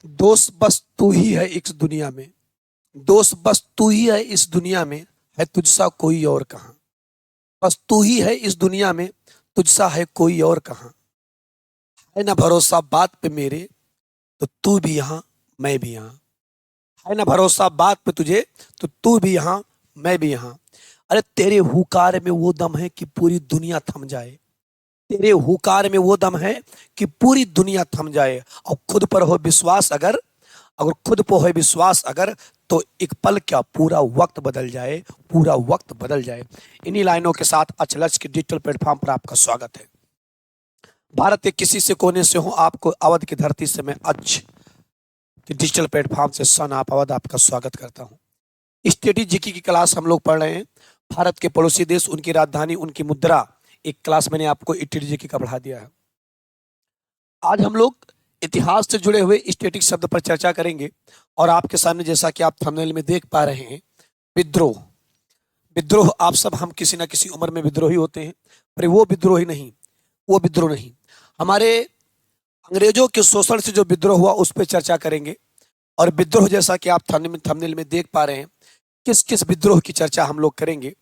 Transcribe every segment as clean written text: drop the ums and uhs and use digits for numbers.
दोस्त बस तू ही है इस दुनिया में। दोस्त बस तू ही है इस दुनिया में, है तुझसा कोई और कहाँ। बस तू ही है इस दुनिया में, तुझसा है कोई और कहाँ। है ना भरोसा बात पे मेरे, तो तू भी यहाँ मैं भी यहाँ। है ना भरोसा बात पे तुझे, तो तू भी यहाँ मैं भी यहाँ। अरे तेरे हुकार में वो दम है कि पूरी दुनिया थम जाए। तेरे हुकार में वो दम है कि पूरी दुनिया थम जाए। और खुद पर हो विश्वास अगर, अगर खुद पर हो विश्वास अगर, तो एक पल क्या पूरा वक्त बदल जाए, पूरा वक्त बदल जाए। इन्हीं लाइनों के साथ अचलज के डिजिटल प्लेटफॉर्म पर आपका स्वागत है। भारत के किसी से कोने से हो, आपको अवध की धरती से मैं आज के डिजिटल प्लेटफॉर्म से सन आप अवध आपका स्वागत करता हूँ। स्टडी जीके की क्लास हम लोग पढ़ रहे हैं। भारत के पड़ोसी देश, उनकी राजधानी, उनकी मुद्रा, एक क्लास मैंने आपको स्टडी जीके का पढ़ा दिया है। आज हम लोग इतिहास से जुड़े हुए स्टैटिक शब्द पर चर्चा करेंगे। और आपके सामने जैसा कि आप थंबनेल में देख पा रहे हैं, विद्रोह। विद्रोह, आप सब हम किसी ना किसी उम्र में विद्रोही होते हैं, पर वो विद्रोही नहीं, वो विद्रोह नहीं। हमारे अंग्रेजों के शोषण से जो विद्रोह हुआ उस पर चर्चा करेंगे। और विद्रोह जैसा कि आप थंबनेल में देख पा रहे हैं, किस किस विद्रोह की चर्चा हम लोग करेंगे।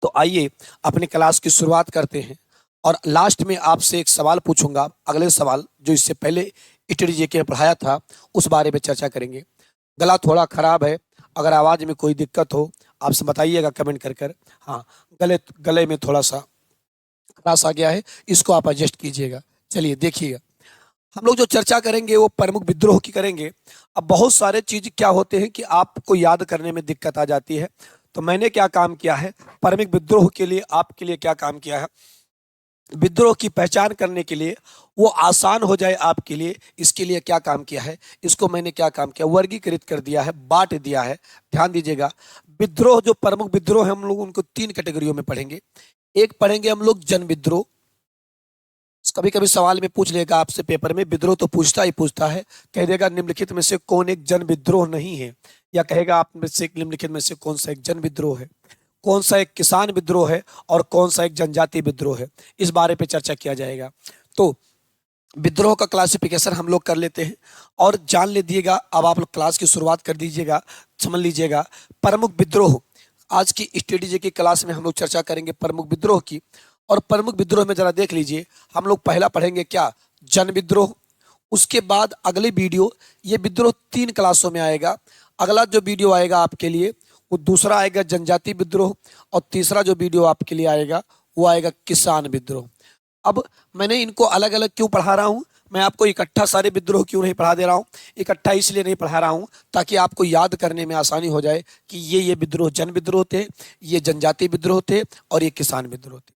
तो आइए अपनी क्लास की शुरुआत करते हैं। और लास्ट में आपसे एक सवाल पूछूंगा, अगले सवाल जो इससे पहले स्टडी जीके में पढ़ाया था उस बारे में चर्चा करेंगे। गला थोड़ा खराब है, अगर आवाज में कोई दिक्कत हो आपसे बताइएगा कमेंट कर। हाँ, गले गले में थोड़ा सा खराश आ गया है, इसको आप एडजस्ट कीजिएगा। चलिए देखिएगा, हम लोग जो चर्चा करेंगे वो प्रमुख विद्रोह की करेंगे। अब बहुत सारे चीज क्या होते हैं कि आपको याद करने में दिक्कत आ जाती है। तो मैंने क्या काम किया है, प्रमुख विद्रोह के लिए आपके लिए क्या काम किया है, विद्रोह की पहचान करने के लिए, वो आसान हो जाए आपके लिए, इसके लिए क्या काम किया है, इसको मैंने क्या काम किया, वर्गीकृत कर दिया है, बांट दिया है। ध्यान दीजिएगा, विद्रोह जो प्रमुख विद्रोह है हम लोग उनको तीन कैटेगरियों में पढ़ेंगे। एक पढ़ेंगे हम लोग जन विद्रोह। कभी कभी सवाल में पूछ लेगा आपसे पेपर में, विद्रोह तो पूछता ही पूछता है, कह देगा निम्नलिखित में से कौन एक जन विद्रोह नहीं है, या कहेगा आप में से निम्नलिखित में से कौन सा एक जन विद्रोह है, कौन सा एक किसान विद्रोह है, और कौन सा एक जनजातीय विद्रोह है। इस बारे पे चर्चा किया जाएगा। तो विद्रोह का क्लासिफिकेशन हम लोग कर लेते हैं और जान ले दिएगा। अब आप लोग क्लास की शुरुआत कर दीजिएगा, समझ लीजिएगा। प्रमुख विद्रोह, आज की स्टडी की क्लास में हम लोग चर्चा करेंगे प्रमुख विद्रोह की। और प्रमुख विद्रोह में जरा देख लीजिए, हम लोग पहला पढ़ेंगे क्या, जन विद्रोह। उसके बाद अगले वीडियो, ये विद्रोह तीन क्लासों में आएगा। अगला जो वीडियो आएगा आपके लिए वो दूसरा आएगा जनजातीय विद्रोह, और तीसरा जो वीडियो आपके लिए आएगा वो आएगा किसान विद्रोह। अब मैंने इनको अलग अलग क्यों पढ़ा रहा हूँ, मैं आपको इकट्ठा सारे विद्रोह क्यों नहीं पढ़ा दे रहा हूँ, इकट्ठा इसलिए नहीं पढ़ा रहा हूँ ताकि आपको याद करने में आसानी हो जाए कि ये विद्रोह जन विद्रोह थे, ये जनजातीय विद्रोह थे, और ये किसान विद्रोह थे।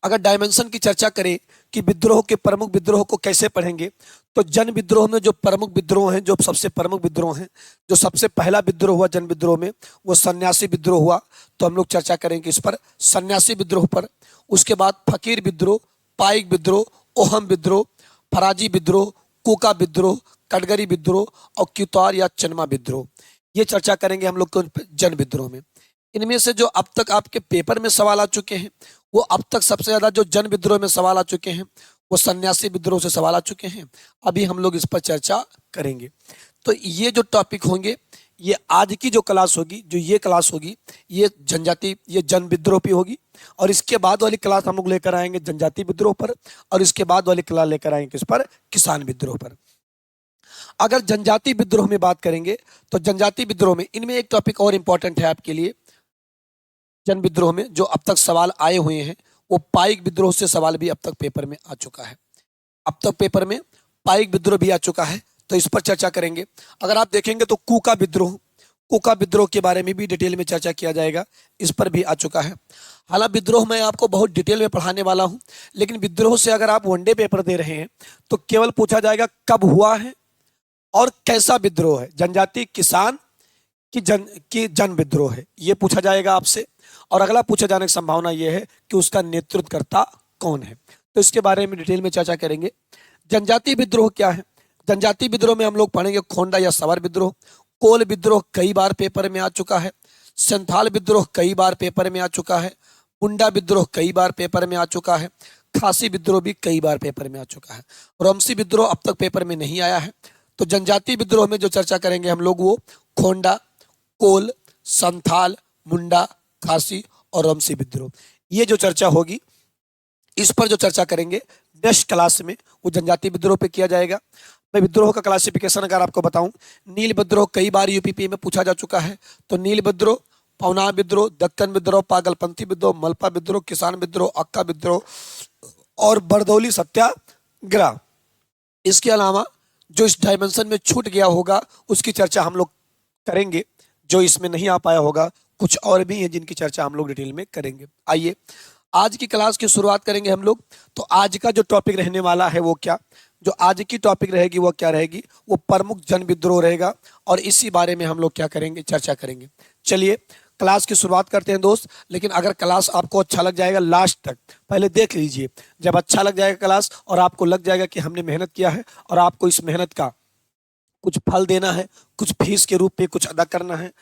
अगर डायमेंशन की चर्चा करें कि विद्रोह के प्रमुख विद्रोह को कैसे पढ़ेंगे, तो जन विद्रोह में जो प्रमुख विद्रोह हैं, जो सबसे प्रमुख विद्रोह हैं, जो सबसे पहला विद्रोह हुआ जन विद्रोह में वो सन्यासी विद्रोह हुआ। तो हम लोग चर्चा करेंगे इस पर, सन्यासी विद्रोह पर। उसके बाद फकीर विद्रोह, पाइक विद्रोह, ओहम विद्रोह, फराजी विद्रोह, कुका विद्रोह, कटगरी विद्रोह, और क्यूतार या चनमा विद्रोह। ये चर्चा करेंगे हम लोग जन विद्रोह में। इनमें से जो अब तक आपके पेपर में सवाल आ चुके हैं, वो अब तक सबसे ज्यादा जो जन विद्रोह में सवाल आ चुके हैं वो सन्यासी विद्रोह से सवाल आ चुके हैं। अभी हम लोग इस पर चर्चा करेंगे। तो ये जो टॉपिक होंगे, ये आज की जो क्लास होगी, जो ये क्लास होगी, ये जनजाति, ये जन विद्रोह पे होगी। और इसके बाद वाली क्लास हम लोग लेकर आएंगे जनजातीय विद्रोह पर, और इसके बाद वाली क्लास लेकर आएंगे किस पर, किसान विद्रोह पर। अगर जनजातीय विद्रोह में बात करेंगे तो जनजातीय विद्रोह में इनमें एक टॉपिक और इंपॉर्टेंट है आपके लिए। जन विद्रोह में जो अब तक सवाल आए हुए हैं वो पाइक विद्रोह से सवाल भी अब तक पेपर में आ चुका है। अब तक पेपर में पाइक विद्रोह भी आ चुका है, तो इस पर चर्चा करेंगे। अगर आप देखेंगे तो कुका विद्रोह, कुका विद्रोह के बारे में भी डिटेल में चर्चा किया जाएगा, इस पर भी आ चुका है। हालांकि विद्रोह मैं आपको बहुत डिटेल में पढ़ाने वाला हूं, लेकिन विद्रोह से अगर आप वनडे पेपर दे रहे हैं तो केवल पूछा जाएगा कब हुआ है और कैसा विद्रोह है, जनजाति, किसान की जन विद्रोह है, ये पूछा जाएगा आपसे। और अगला पूछे जाने की संभावना यह है कि उसका नेतृत्वकर्ता कौन है। तो इसके बारे में डिटेल में चर्चा करेंगे। जनजातीय विद्रोह क्या है, जनजातीय विद्रोह में हम लोग पढ़ेंगे खोंडा या सवर विद्रोह। कोल विद्रोह कई बार पेपर में आ चुका है। संथाल विद्रोह कई बार पेपर में आ चुका है। मुंडा विद्रोह कई बार पेपर में आ चुका है। खासी विद्रोह भी कई बार पेपर में आ चुका है। रोमसी विद्रोह अब तक पेपर में नहीं आया है। तो जनजातीय विद्रोह में जो चर्चा करेंगे हम लोग वो खोंडा, कोल, संथाल, मुंडा, खासी और रमसी विद्रोह, ये जो चर्चा होगी इस पर जो चर्चा करेंगे नेक्स्ट क्लास में वो जनजातीय विद्रोह पे किया जाएगा। मैं विद्रोह का क्लासिफिकेशन अगर आपको बताऊं, नील विद्रोह कई बार यूपीपी में पूछा जा चुका है। तो नील विद्रोह, पवना विद्रोह, दक्कन विद्रोह, पागलपंथी विद्रोह, मलपा विद्रोह, किसान विद्रोह, अक्का विद्रोह और बरदौली सत्याग्रह। इसके अलावा जो इस डायमेंशन में छूट गया होगा उसकी चर्चा हम लोग करेंगे, जो इसमें नहीं आ पाया होगा कुछ और भी हैं जिनकी चर्चा हम लोग डिटेल में करेंगे। आइए आज की क्लास की शुरुआत करेंगे हम लोग। तो आज का जो टॉपिक रहने वाला है वो क्या, जो आज की टॉपिक रहेगी वो क्या रहेगी, वो प्रमुख जन विद्रोह रहेगा और इसी बारे में हम लोग क्या करेंगे, चर्चा करेंगे। चलिए क्लास की शुरुआत करते हैं दोस्त। लेकिन अगर क्लास आपको अच्छा लग जाएगा लास्ट तक पहले देख लीजिए। जब अच्छा लग जाएगा क्लास और आपको लग जाएगा कि हमने मेहनत किया है और आपको इस मेहनत का कुछ फल देना है, कुछ फीस के रूप में कुछ अदा करना है,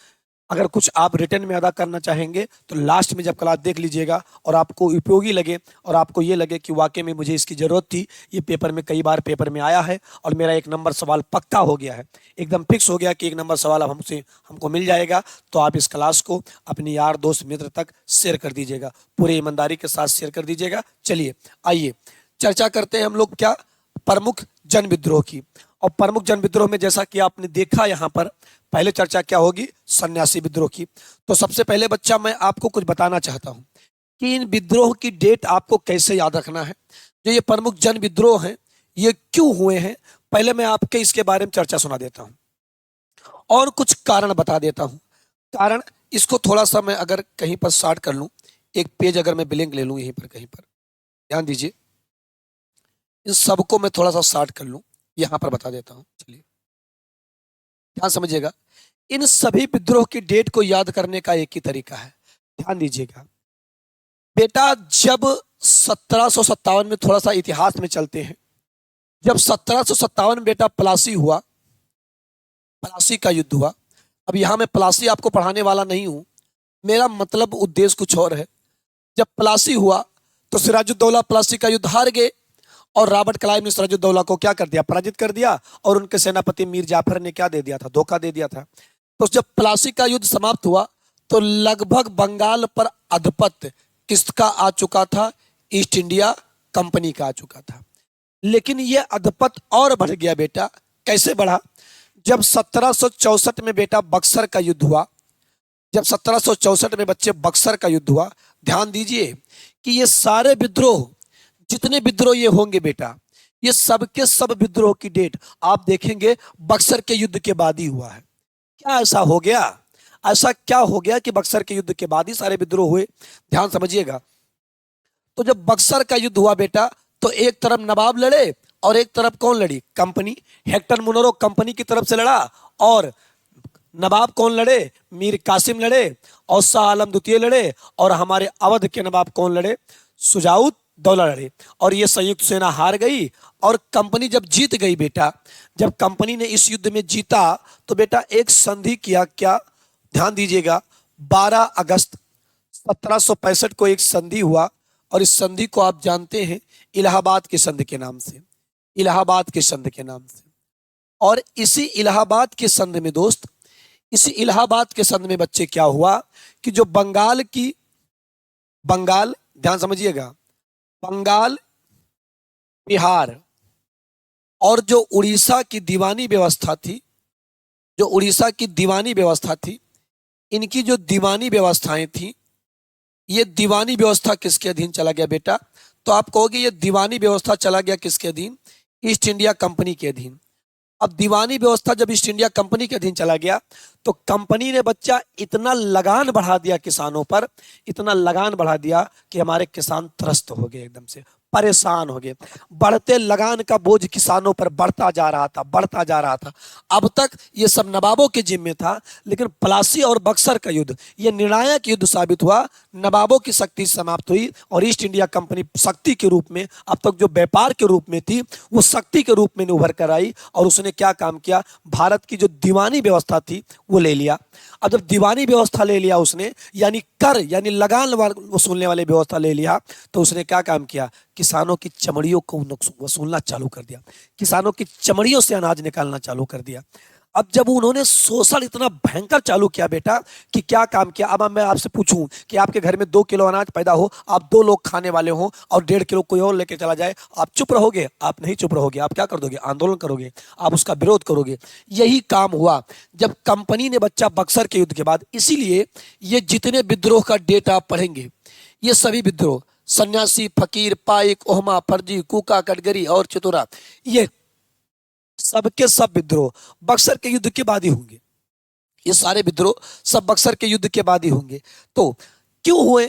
अगर कुछ आप रिटर्न में अदा करना चाहेंगे तो लास्ट में जब क्लास देख लीजिएगा और आपको उपयोगी लगे और आपको ये लगे कि वाकई में मुझे इसकी ज़रूरत थी, ये पेपर में कई बार पेपर में आया है और मेरा 1 नंबर सवाल पक्का हो गया है, एकदम फिक्स हो गया कि 1 नंबर सवाल अब हमको मिल जाएगा, तो आप इस क्लास को अपने यार दोस्त मित्र तक शेयर कर दीजिएगा, पूरी ईमानदारी के साथ शेयर कर दीजिएगा। चलिए आइए चर्चा करते हैं हम लोग क्या, प्रमुख जन विद्रोह की। और प्रमुख जन विद्रोह में जैसा कि आपने देखा यहाँ पर पहले चर्चा क्या होगी, सन्यासी विद्रोह की। तो सबसे पहले बच्चा मैं आपको कुछ बताना चाहता हूँ कि इन विद्रोह की डेट आपको कैसे याद रखना है। जो ये प्रमुख जन विद्रोह हैं ये क्यों हुए हैं, पहले मैं आपके इसके बारे में चर्चा सुना देता हूँ और कुछ कारण बता देता हूँ। कारण इसको थोड़ा सा मैं अगर कहीं पर शॉर्ट कर लूँ, एक पेज अगर मैं ब्लैंक ले लूँ यहीं पर कहीं पर, ध्यान दीजिए, इन सबको मैं थोड़ा सा शॉर्ट कर लूँ, यहां पर बता देता हूं। चलिए ध्यान समझिएगा, इन सभी विद्रोह की डेट को याद करने का एक ही तरीका है, ध्यान दीजिएगा बेटा। जब 1757 में, थोड़ा सा इतिहास में चलते हैं, जब 1757 बेटा प्लासी हुआ, प्लासी का युद्ध हुआ। अब यहां मैं प्लासी आपको पढ़ाने वाला नहीं हूं, मेरा मतलब उद्देश्य कुछ और है। जब प्लासी हुआ तो सिराजुद्दौला प्लासी का युद्ध हार गए और रॉबर्ट क्लाइव ने सिराजुद्दौला को क्या कर दिया, पराजित कर दिया और उनके सेनापति मीर जाफर ने क्या दे दिया था, धोखा दे दिया था। तो जब प्लासी का युद्ध समाप्त हुआ तो लगभग बंगाल पर आधिपत्य किसका आ चुका था, ईस्ट इंडिया कंपनी का आ चुका था। लेकिन यह आधिपत्य और बढ़ गया बेटा, कैसे बढ़ा, जब 1764 में बेटा बक्सर का युद्ध हुआ। जब 1764 में बच्चे बक्सर का युद्ध हुआ, ध्यान दीजिए कि ये सारे विद्रोह, जितने विद्रोह ये होंगे बेटा, ये सबके सब विद्रोह की डेट आप देखेंगे बक्सर के युद्ध के बाद ही हुआ है। क्या ऐसा हो गया, ऐसा क्या हो गया कि बक्सर के युद्ध के बाद ही सारे विद्रोह हुए, ध्यान समझिएगा। तो जब बक्सर का युद्ध हुआ बेटा तो एक तरफ नवाब लड़े और एक तरफ कौन लड़ी, कंपनी। हेक्टर मुनरो कंपनी की तरफ से लड़ा और नवाब कौन लड़े, मीर कासिम लड़े और शाह आलम द्वितीय लड़े और हमारे अवध के नवाब कौन लड़े, शुजाउद्दौला लड़े। और ये संयुक्त सेना हार गई और कंपनी जब जीत गई बेटा, जब कंपनी ने इस युद्ध में जीता तो बेटा एक संधि किया, क्या, ध्यान दीजिएगा, 12 अगस्त 1765 को एक संधि हुआ और इस संधि को आप जानते हैं इलाहाबाद की संधि के नाम से, इलाहाबाद की संधि के नाम से। और इसी इलाहाबाद के संधि में दोस्त, इसी इलाहाबाद के संधि में बच्चे क्या हुआ कि जो बंगाल, ध्यान समझिएगा, बंगाल, बिहार और जो उड़ीसा की दीवानी व्यवस्था थी, जो उड़ीसा की दीवानी व्यवस्था थी, इनकी जो दीवानी व्यवस्थाएं थी, ये दीवानी व्यवस्था किसके अधीन चला गया बेटा, तो आप कहोगे ये दीवानी व्यवस्था चला गया किसके अधीन, ईस्ट इंडिया कंपनी के अधीन। अब दीवानी व्यवस्था जब ईस्ट इंडिया कंपनी के अधीन चला गया तो कंपनी ने बच्चा इतना लगान बढ़ा दिया किसानों पर, इतना लगान बढ़ा दिया कि हमारे किसान त्रस्त हो गए, एकदम से परेशान हो गए। बढ़ते लगान का बोझ किसानों पर बढ़ता जा रहा था, बढ़ता जा रहा था। अब तक ये सब नवाबों के जिम्मे था, लेकिन प्लासी और बक्सर का युद्ध ये निर्णायक युद्ध साबित हुआ। नवाबों की शक्ति समाप्त हुई और ईस्ट इंडिया कंपनी शक्ति के रूप में, अब तक जो व्यापार के रूप में थी वो शक्ति के रूप में उभर कर आई और उसने क्या काम किया, भारत की जो दीवानी व्यवस्था थी वो ले लिया। अब जब दीवानी व्यवस्था ले लिया उसने, यानी कर, यानी लगान वसूलने वाली व्यवस्था ले लिया, तो उसने क्या काम किया, किसानों की चमड़ियों को वसूलना चालू कर दिया, किसानों की चमड़ियों से अनाज निकालना चालू कर दिया। अब जब उन्होंने शोषण इतना भयंकर चालू किया बेटा कि क्या काम किया। अब मैं आपसे पूछूं कि आपके घर में 2 किलो अनाज पैदा हो, आप 2 लोग खाने वाले हो और 1.5 किलो कोई और लेके चला जाए, आप चुप रहोगे? आप नहीं चुप रहोगे, आप क्या कर दोगे? आंदोलन करोगे, आप उसका विरोध करोगे। यही काम हुआ जब कंपनी ने बच्चा बक्सर के युद्ध के बाद। इसीलिए ये जितने विद्रोह का डेटा आप पढ़ेंगे, ये सभी विद्रोह, सन्यासी, फकीर, पाइक, ओहमा, फर्जी, कूका, कटगरी और चितौरा, ये सबके सब विद्रोह बक्सर के युद्ध के बाद ही होंगे। ये सारे विद्रोह सब बक्सर के युद्ध के बाद ही होंगे। तो क्यों हुए?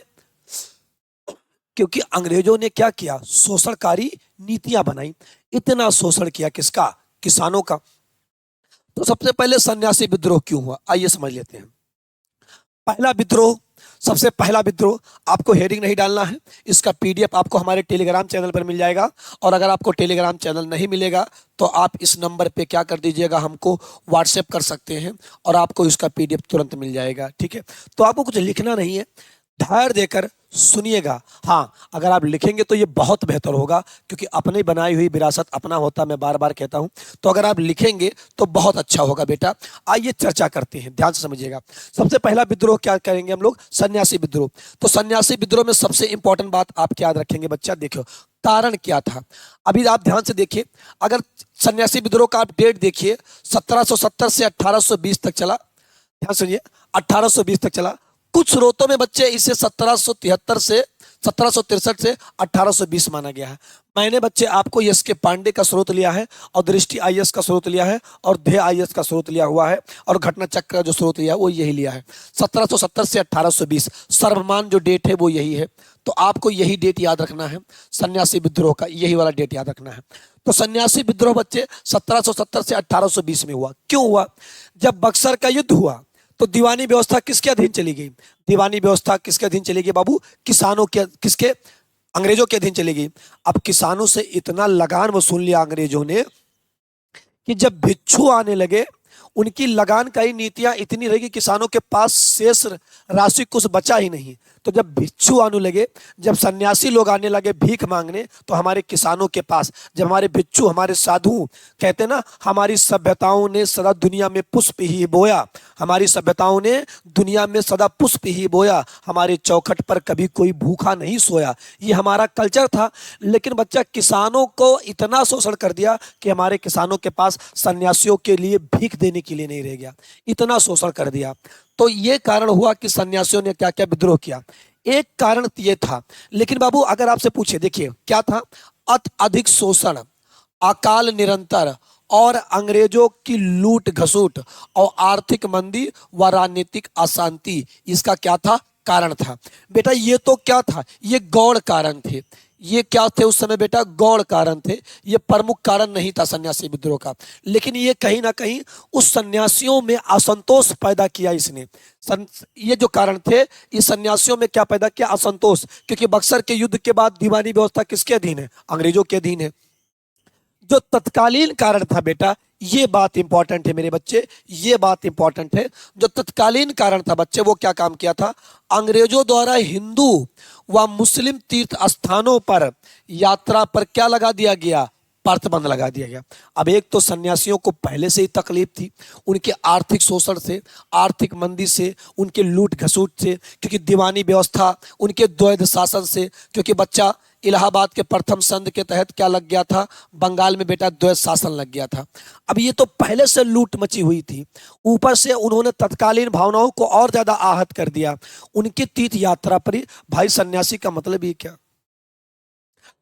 क्योंकि अंग्रेजों ने क्या किया? शोषणकारी नीतियां बनाई। इतना शोषण किया किसका? किसानों का। तो सबसे पहले सन्यासी विद्रोह क्यों हुआ, आइए समझ लेते हैं। पहला विद्रोह, सबसे पहला विद्रोह, आपको हेडिंग नहीं डालना है, इसका पीडीएफ आपको हमारे टेलीग्राम चैनल पर मिल जाएगा। और अगर आपको टेलीग्राम चैनल नहीं मिलेगा तो आप इस नंबर पे क्या कर दीजिएगा, हमको व्हाट्सएप कर सकते हैं और आपको इसका पीडीएफ तुरंत मिल जाएगा। ठीक है, तो आपको कुछ लिखना नहीं है, धैर्य देकर सुनिएगा। हाँ, अगर आप लिखेंगे तो ये बहुत बेहतर होगा, क्योंकि अपनी बनाई हुई विरासत अपना होता, मैं बार बार कहता हूं। तो अगर आप लिखेंगे तो बहुत अच्छा होगा बेटा। आइए चर्चा करते हैं, ध्यान से समझिएगा। सबसे पहला विद्रोह क्या करेंगे हम लोग? सन्यासी विद्रोह। तो सन्यासी विद्रोह में सबसे इंपॉर्टेंट बात आप याद रखेंगे बच्चा, देखो कारण क्या था। अभी आप ध्यान से देखिए, अगर सन्यासी विद्रोह का आप डेट देखिए, 1770 से 1820 तक चला। ध्यान सुनिए, 1820 तक चला। कुछ स्रोतों में बच्चे इसे 1763 से 1820 माना गया है। मैंने बच्चे आपको यस के पांडे का स्रोत लिया है और दृष्टि आईएएस का स्रोत लिया है और ध्येय आईएएस का स्रोत लिया हुआ है और घटना चक्र का जो स्रोत लिया है वो यही लिया है। 1770 से 1820 सर्वमान्य जो डेट है वो यही है। तो आपको यही डेट याद रखना है, सन्यासी विद्रोह का यही वाला डेट याद रखना है। तो सन्यासी विद्रोह बच्चे 1770 से 1820 में हुआ। क्यों हुआ? जब बक्सर का युद्ध हुआ तो दीवानी व्यवस्था किसके अधीन चली गई? दीवानी व्यवस्था किसके अधीन चली गई बाबू? किसानों के, किसके? अंग्रेजों के अधीन चली गई। अब किसानों से इतना लगान वसूल लिया अंग्रेजों ने कि जब भिक्षु आने लगे, उनकी लगानकारी नीतियां इतनी रही कि किसानों के पास शेष राशि कुछ बचा ही नहीं। तो जब भिक्षु आने लगे, जब सन्यासी लोग आने लगे भीख मांगने, तो हमारे किसानों के पास, जब हमारे भिक्षु, हमारे साधु कहते ना, हमारी सभ्यताओं ने सदा दुनिया में पुष्प ही बोया, हमारी सभ्यताओं ने दुनिया में सदा पुष्प ही बोया, हमारे चौखट पर कभी कोई भूखा नहीं सोया, ये हमारा कल्चर था। लेकिन बच्चा किसानों को इतना शोषण कर दिया कि हमारे किसानों के पास सन्यासियों के लिए भीख देने के लिए नहीं रह गया, इतना शोषण कर दिया। तो ये कारण हुआ कि सन्यासियों ने क्या क्या विद्रोह किया। एक कारण ये था। लेकिन बाबू अगर आपसे पूछे, देखिए क्या था? अधिक शोषण, अकाल निरंतर और अंग्रेजों की लूट घसूट और आर्थिक मंदी व राजनीतिक अशांति, इसका क्या था? कारण था। बेटा ये तो क्या था? ये गौण कारण थे। ये क्या थे उस समय बेटा? गौण कारण थे। ये प्रमुख कारण नहीं था सन्यासी विद्रोह का, लेकिन ये कहीं ना कहीं उस सन्यासियों में असंतोष पैदा किया इसने। ये जो कारण थे, इस सन्यासियों में क्या पैदा किया? असंतोष। क्योंकि बक्सर के युद्ध के बाद दीवानी व्यवस्था किसके अधीन है? अंग्रेजों के अधीन है। जो तत्कालीन कारण था बेटा, ये बात इंपॉर्टेंट है मेरे बच्चे, ये बात इंपॉर्टेंट है। जो तत्कालीन कारण था बच्चे, वो क्या काम किया था? अंग्रेजों द्वारा हिंदू व मुस्लिम तीर्थ स्थानों पर यात्रा पर क्या लगा दिया गया? प्रतिबंध लगा दिया गया। अब एक तो सन्यासियों को पहले से ही तकलीफ थी, उनके आर्थिक शोषण से, आर्थिक मंदी से, उनके लूट घसूट से, क्योंकि दीवानी व्यवस्था, उनके द्वैध शासन से, क्योंकि बच्चा इलाहाबाद के प्रथम संध के तहत क्या लग गया था? बंगाल में बेटा द्वैध शासन लग गया था। अब ये तो पहले से लूट मची हुई थी, ऊपर से उन्होंने तत्कालीन भावनाओं को और ज्यादा आहत कर दिया। उनकी तीर्थ यात्रा पर ही, भाई सन्यासी का मतलब ये क्या?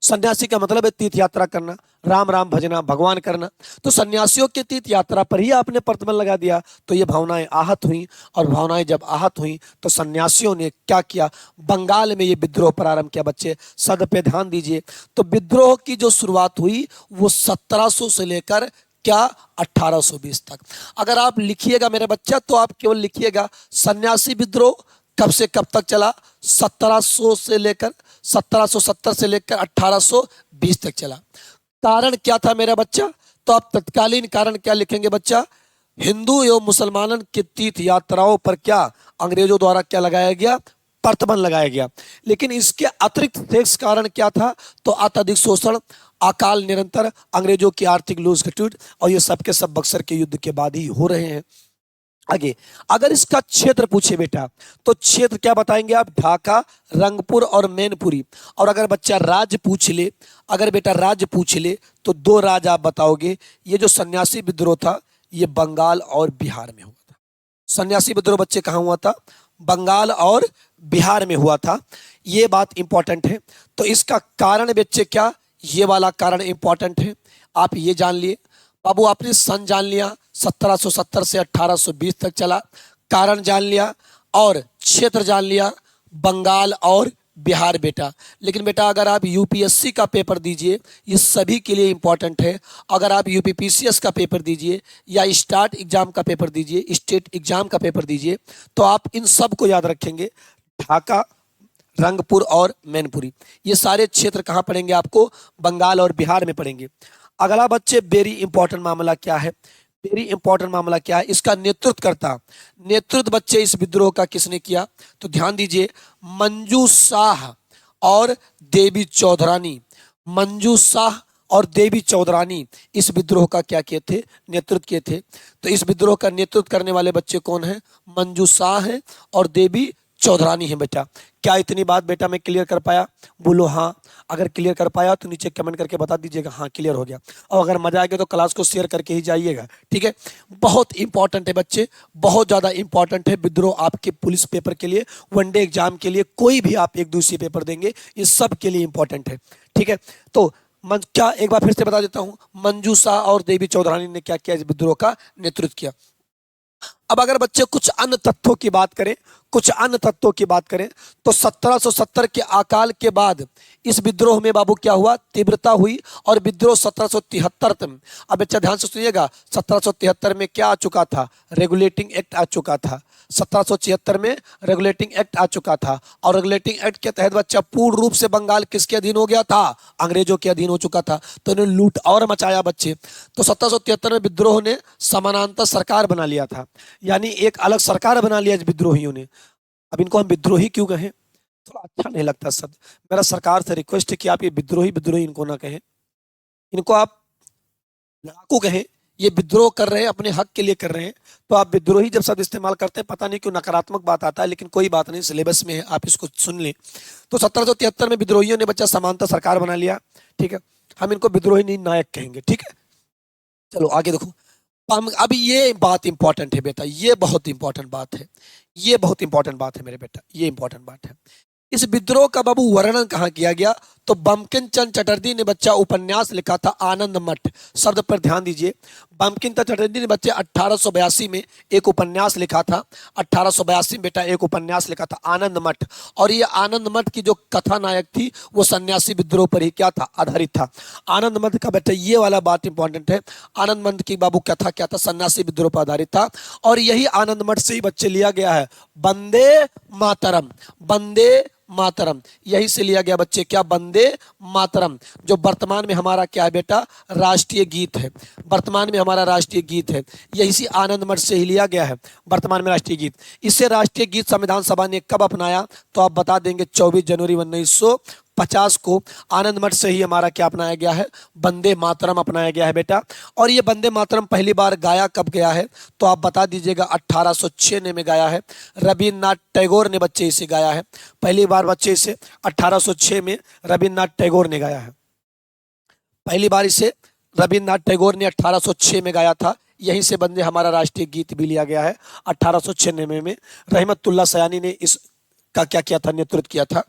सन्यासी का मतलब है तीर्थ यात्रा करना, राम राम भजना, भगवान करना। तो सन्यासियों के तीर्थ यात्रा पर ही आपने प्रतिबंध लगा दिया, तो ये भावनाएं आहत हुई। और भावनाएं जब आहत हुई तो सन्यासियों ने क्या किया? बंगाल में ये विद्रोह प्रारंभ किया। बच्चे सद पे ध्यान दीजिए। तो विद्रोह की जो शुरुआत हुई वो 1700 से लेकर क्या 1820 तक। अगर आप लिखिएगा मेरे बच्चा, तो आप केवल लिखिएगा सन्यासी विद्रोह कब से कब तक चला? 1700 से लेकर 1770 से लेकर 1820 तक चला। कारण क्या था मेरा बच्चा? तो आप तत्कालीन कारण क्या लिखेंगे बच्चा? हिंदू एवं मुसलमानों के तीर्थ यात्राओं पर क्या अंग्रेजों द्वारा क्या लगाया गया? प्रतिबंध लगाया गया। लेकिन इसके अतिरिक्त शेष कारण क्या था? तो अत्यधिक शोषण, अकाल निरंतर, अंग्रेजों की आर्थिक लूज घटूट, और ये सब के सब बक्सर के युद्ध के बाद ही हो रहे हैं। आगे अगर इसका क्षेत्र पूछे बेटा, तो क्षेत्र क्या बताएंगे आप? ढाका, रंगपुर और मैनपुरी। और अगर बच्चा राज्य पूछ ले, अगर बेटा राज्य पूछ ले, तो दो राज्य आप बताओगे। ये जो सन्यासी विद्रोह था, ये बंगाल और बिहार में हुआ था। सन्यासी विद्रोह बच्चे कहाँ हुआ था? बंगाल और बिहार में हुआ था। ये बात इंपॉर्टेंट है। तो इसका कारण बच्चे क्या? ये वाला कारण इंपॉर्टेंट है, आप ये जान लिए। बाबू आपने सन जान लिया, 1770 से 1820 तक चला, कारण जान लिया, और क्षेत्र जान लिया, बंगाल और बिहार बेटा। लेकिन बेटा अगर आप यूपीएससी का पेपर दीजिए, ये सभी के लिए इंपॉर्टेंट है। अगर आप यूपीपीसीएस का पेपर दीजिए या स्टार्ट एग्जाम का पेपर दीजिए, स्टेट एग्जाम का पेपर दीजिए, तो आप इन सब को याद रखेंगे। ढाका, रंगपुर और मैनपुरी, ये सारे क्षेत्र कहाँ पड़ेंगे आपको? बंगाल और बिहार में पड़ेंगे। अगला बच्चे वेरी इंपॉर्टेंट मामला क्या है? वेरी इंपॉर्टेंट मामला क्या है? इसका नेतृत्व करता, नेतृत्व बच्चे इस विद्रोह का किसने किया? तो ध्यान दीजिए, मंजू शाह और देवी चौधरानी। मंजू शाह और देवी चौधरानी इस विद्रोह का क्या किए थे? नेतृत्व किए थे। तो इस विद्रोह का नेतृत्व करने वाले बच्चे कौन है? मंजू शाह है और देवी चौधरानी है बेटा। क्या इतनी बात बेटा मैं क्लियर कर पाया? बोलो हाँ। अगर क्लियर कर पाया तो नीचे कमेंट करके बता दीजिएगा हाँ क्लियर हो गया। और अगर मजा आ गया तो क्लास को शेयर करके ही जाइएगा, ठीक है। बहुत इंपॉर्टेंट है बच्चे, बहुत ज़्यादा इंपॉर्टेंट है विद्रोह आपके पुलिस पेपर के लिए, वनडे एग्जाम के लिए, कोई भी आप एक दूसरी पेपर देंगे, ये सब के लिए इंपॉर्टेंट है, ठीक है। तो क्या एक बार फिर से बता देता हूँ, मंजू शाह और देवी चौधरानी ने क्या किया? इस विद्रोह का नेतृत्व किया। अब अगर बच्चे कुछ अन्य तथ्यों की बात करें, कुछ अन्य तथ्यों की बात करें, तो 1770 के अकाल के बाद इस विद्रोह में बाबू क्या हुआ? तीव्रता हुई, और विद्रोह 1773 में, अब बच्चा ध्यान से सुनिएगा, 1773 में क्या आ चुका था? रेगुलेटिंग एक्ट आ चुका था। 1776 में रेगुलेटिंग एक्ट आ चुका था, और रेगुलेटिंग एक्ट के तहत बच्चा पूर्ण रूप से बंगाल किसके अधीन हो गया था? अंग्रेजों के अधीन हो चुका था। तो इन्होंने लूट और मचाया बच्चे। तो 1773 में विद्रोह ने समानांतर सरकार बना लिया था, यानी एक अलग सरकार बना लिया विद्रोहियों ने। अब इनको हम विद्रोही क्यों कहें? थोड़ा अच्छा नहीं लगता शब्द। मेरा सरकार से रिक्वेस्ट है कि आप ये विद्रोही विद्रोही इनको ना कहें, इनको आप लड़ाकू कहें। ये विद्रोह कर रहे हैं, अपने हक के लिए कर रहे हैं। तो आप विद्रोही जब शब्द इस्तेमाल करते हैं, पता नहीं क्यों नकारात्मक बात आता है, लेकिन कोई बात नहीं, सिलेबस में है, आप इसको सुन लें। तो 1773 में विद्रोहियों ने बच्चा समांतर सरकार बना लिया, ठीक है। हम इनको विद्रोही नहीं, नायक कहेंगे, ठीक है। चलो आगे देखो। अब ये बात इंपॉर्टेंट है बेटा, ये बहुत इंपॉर्टेंट बात है, ये बहुत इंपॉर्टेंट बात है मेरे बेटा, ये इंपॉर्टेंट बात है। इस विद्रोह का बाबू वर्णन कहाँ किया गया? तो बंकिम चंद्र चटर्जी ने बच्चा उपन्यास लिखा था आनंद मठ, शब्द पर ध्यान दीजिए। बंकिम चंद्र चटर्जी ने बच्चे 1882 में एक उपन्यास लिखा था, 1882 में बेटा एक उपन्यास लिखा था आनंद मठ। और ये आनंद मठ की जो कथा नायक थी, वो सन्यासी विद्रोह पर ही क्या था? आधारित था। आनंद मठ का बेटा ये वाला बात इंपॉर्टेंट है, आनंद मठ की बाबू कथा क्या था? सन्यासी विद्रोह पर आधारित था। और यही आनंद मठ से ही बच्चे लिया गया है वंदे मातरम, वंदे मातरम, यही से लिया गया बच्चे क्या? वंदे मातरम, जो वर्तमान में हमारा क्या है बेटा? राष्ट्रीय गीत है, वर्तमान में हमारा राष्ट्रीय गीत है। यही से आनंद मठ से ही लिया गया है वर्तमान में राष्ट्रीय गीत। इसे राष्ट्रीय गीत संविधान सभा ने कब अपनाया? तो आप बता देंगे 24 जनवरी 1950 को आनंद मठ से ही हमारा क्या अपनाया गया है? वंदे मातरम अपनाया गया है बेटा। और ये वंदे मातरम पहली बार गाया कब गया है? तो आप बता दीजिएगा 1806 में गाया है। रविन्द्रनाथ टैगोर ने बच्चे इसे गाया है पहली बार, बच्चे इसे 1806 में रविन्द्रनाथ टैगोर ने गाया है पहली बार, इसे रविन्द्रनाथ टैगोर ने 1806 में गाया था। यहीं से वंदे हमारा राष्ट्रीय गीत भी लिया गया है 1896 में। रहमतुल्लाह सयानी ने इस का क्या किया था? नेतृत्व किया था।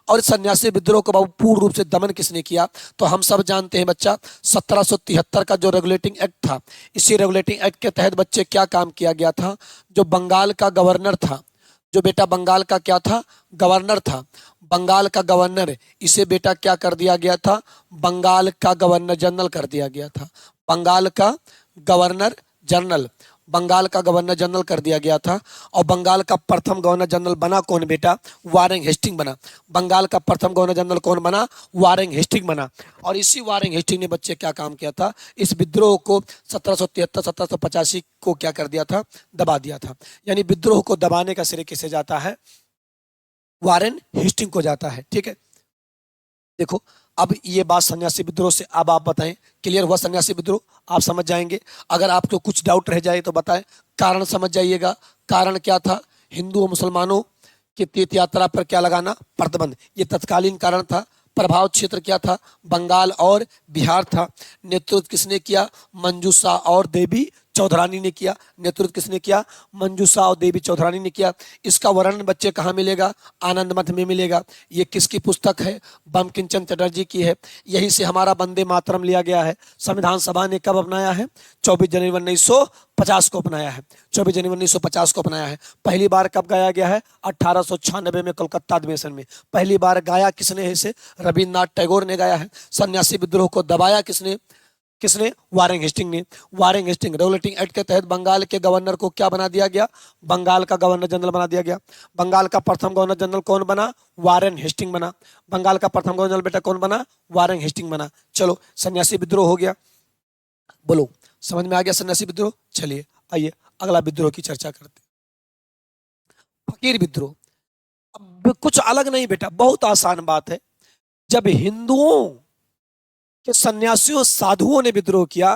और सन्यासी विद्रोह को बाबू पूर्ण रूप से दमन किसने किया? तो हम सब जानते हैं बच्चा, 1773 का जो रेगुलेटिंग एक्ट था, इसी रेगुलेटिंग एक्ट के तहत बच्चे क्या काम किया गया था? जो बंगाल का गवर्नर था, जो बेटा बंगाल का क्या था? गवर्नर था, बंगाल का गवर्नर, इसे बेटा क्या कर दिया गया था? बंगाल का गवर्नर जनरल कर दिया गया था। बंगाल का गवर्नर जनरल, बंगाल का गवर्नर जनरल कर दिया गया था। और बंगाल का प्रथम गवर्नर जनरल बना कौन बेटा? वारेन हेस्टिंग बना। बंगाल का प्रथम गवर्नर जनरल कौन बना? वारेन हेस्टिंग बना। और इसी वारेन हेस्टिंग ने बच्चे क्या काम किया था? इस विद्रोह को 1773 1785 को क्या कर दिया था? दबा दिया था। यानी विद्रोह को दबाने का श्रेय किसे जाता है? वारेन हेस्टिंग को जाता है। ठीक है, देखो अब ये बात सन्यासी विद्रोह से अब आप बताएं, क्लियर हुआ सन्यासी विद्रोह? आप समझ जाएंगे। अगर आपको कुछ डाउट रह जाए तो बताएं, कारण समझ जाइएगा। कारण क्या था? हिंदू और मुसलमानों की तीर्थ यात्रा पर क्या लगाना? प्रतिबंध। ये तत्कालीन कारण था। प्रभाव क्षेत्र क्या था? बंगाल और बिहार था। नेतृत्व किसने किया? मंजूषा और देवी चौधरानी ने किया। नेतृत्व किसने किया? मंजूषा और देवी चौधरानी ने किया। इसका वर्णन बच्चे कहाँ मिलेगा? आनंद मठ में मिलेगा। ये किसकी पुस्तक है? बंकिम चंद्र चटर्जी की है। यहीं से हमारा वंदे मातरम लिया गया है। संविधान सभा ने कब अपनाया है? 24 जनवरी 1950 को अपनाया है। 24 जनवरी 1950 को अपनाया है। पहली बार कब गाया गया है? 1896 में कोलकाता अधिवेशन में। पहली बार गाया किसने है इसे? रविन्द्रनाथ टैगोर ने गाया है। सन्यासी विद्रोह को दबाया किसने? किसने? वारेन हेस्टिंग ने। वारेन हेस्टिंग रेगुलेटिंग एक्ट के तहत बंगाल के गवर्नर को क्या बना दिया गया? बंगाल का गवर्नर जनरल बना दिया गया। बंगाल का प्रथम गवर्नर जनरल कौन बना? वारेन हेस्टिंग बना। बंगाल का प्रथम गवर्नर जनरल बेटा कौन बना? वारेन हेस्टिंग बना। चलो सन्यासी विद्रोह हो गया। बोलो समझ में आ गया सन्यासी विद्रोह? चलिए आइए अगला विद्रोह की चर्चा करते हैं। फकीर विद्रोह। अब कुछ अलग नहीं बेटा, बहुत आसान बात है। जब हिंदुओं के सन्यासियों साधुओं ने विद्रोह किया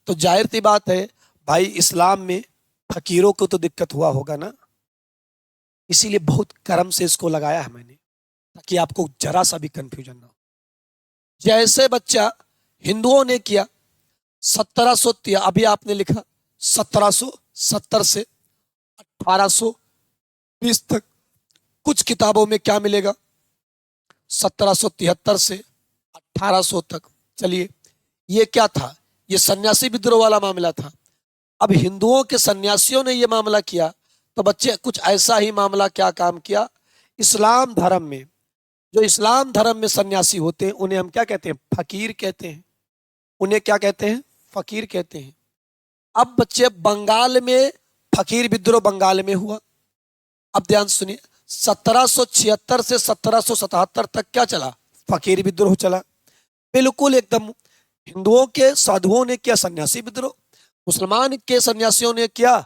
तो जाहिर सी बात है भाई इस्लाम में फकीरों को तो दिक्कत हुआ होगा ना। इसीलिए बहुत कर्म से इसको लगाया है मैंने, ताकि आपको जरा सा भी कंफ्यूजन ना हो। जैसे बच्चा हिंदुओं ने किया 1700, अभी आपने लिखा 1770 से 1820 तक। कुछ किताबों में क्या मिलेगा? 1773 से 1800 तक। चलिए ये क्या था? ये सन्यासी विद्रोह वाला मामला था। अब हिंदुओं के सन्यासियों ने ये मामला किया तो बच्चे कुछ ऐसा ही मामला क्या काम किया? इस्लाम धर्म में, जो इस्लाम धर्म में सन्यासी होते हैं उन्हें हम क्या कहते हैं? फकीर कहते हैं। उन्हें क्या कहते हैं? फकीर कहते हैं। अब बच्चे बंगाल में फकीर विद्रोह बंगाल में हुआ। अब ध्यान सुनिए, 1776 से 1777 तक क्या चला? फकीर विद्रोह चला। बिल्कुल एकदम। हिंदुओं के साधुओं ने किया सन्यासी विद्रोह, मुसलमान के सन्यासियों ने किया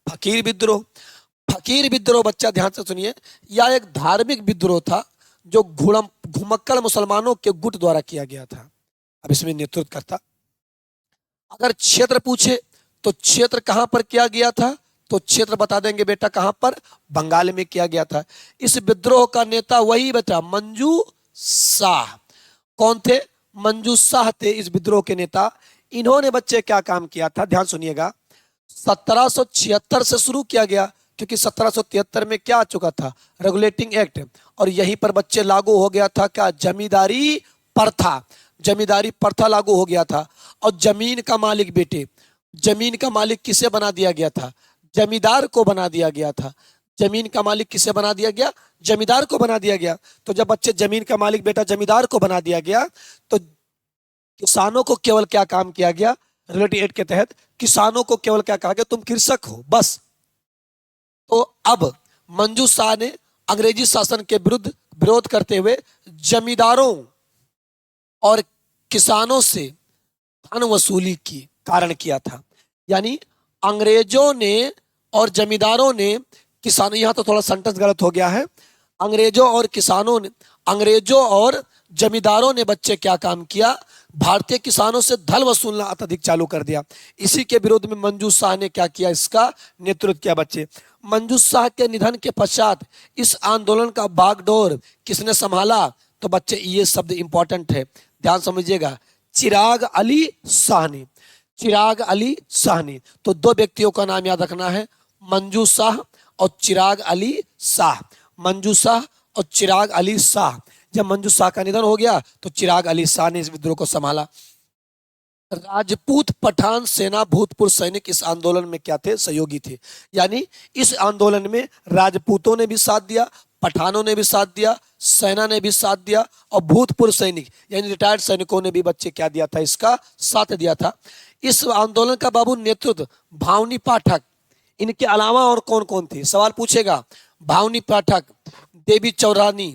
फकीर विद्रोह। फकीर विद्रोह बच्चा ध्यान से सुनिए, यह एक धार्मिक विद्रोह था जो घुमक्कड़ मुसलमानों के गुट द्वारा किया गया था। अब इसमें नेतृत्व करता, अगर क्षेत्र पूछे तो क्षेत्र कहां पर किया गया था? तो क्षेत्र बता देंगे बेटा कहां पर? बंगाल में किया गया था। इस विद्रोह का नेता वही बेटा मंजू शाह। कौन थे? मंजू शाह थे इस विद्रोह के नेता। इन्होंने बच्चे क्या काम किया था? ध्यान सुनिएगा, 1776 से शुरू किया गया क्योंकि 1773 में क्या आ चुका था? Regulating act. और यहीं पर बच्चे लागू हो गया था क्या? जमींदारी प्रथा। जमींदारी प्रथा लागू हो गया था। और जमीन का मालिक बेटे, जमीन का मालिक किसे बना दिया गया था? जमींदार को बना दिया गया था। जमीन का मालिक किसे बना दिया गया? जमींदार को बना दिया गया। तो जब बच्चे जमीन का मालिक बेटा जमींदार को बना दिया गया तो किसानों को केवल क्या काम किया गया? रेगुलेटिंग एक्ट के तहत किसानों को केवल क्या कहा गया? तुम कृषक हो बस। तो अब मंजू शाह ने अंग्रेजी शासन के विरुद्ध विरोध करते हुए जमींदारों और किसानों से धन वसूली की कारण किया था। यानी अंग्रेजों ने और जमींदारों ने किसानों, यहां तो थोड़ा सेंटेंस गलत हो गया है। अंग्रेजों और किसानों ने, अंग्रेजों और जमींदारों ने बच्चे क्या काम किया? भारतीय किसानों से धन वसूलना अत्यधिक चालू कर दिया। इसी के विरोध में मंजू शाह ने क्या किया? इसका नेतृत्व किया बच्चे। मंजू शाह के निधन के पश्चात इस आंदोलन का बागडोर किसने संभाला? तो बच्चे ये शब्द इंपॉर्टेंट है, ध्यान समझिएगा, चिराग अली शाह ने। चिराग अली शाह ने। तो दो व्यक्तियों का नाम याद रखना है, मंजू शाह और चिराग अली शाह। मंजू शाह और चिराग अली शाह। जब मंजू शाह का निधन हो गया तो चिराग अली शाह ने इस विद्रोह को संभाला। राजपूत पठान सेना भूतपूर्व सैनिक इस आंदोलन में क्या थे? सहयोगी थे। यानी इस आंदोलन में राजपूतों ने भी साथ दिया, पठानों ने भी साथ दिया, सेना ने भी साथ दिया और भूतपूर्व सैनिक यानी रिटायर्ड सैनिकों ने भी बच्चे क्या दिया था? इसका साथ दिया था। इस आंदोलन का बाबू नेतृत्व भावनी पाठक, इनके अलावा और कौन कौन थे? सवाल पूछेगा। भावनी पाठक, देवी चौधरानी,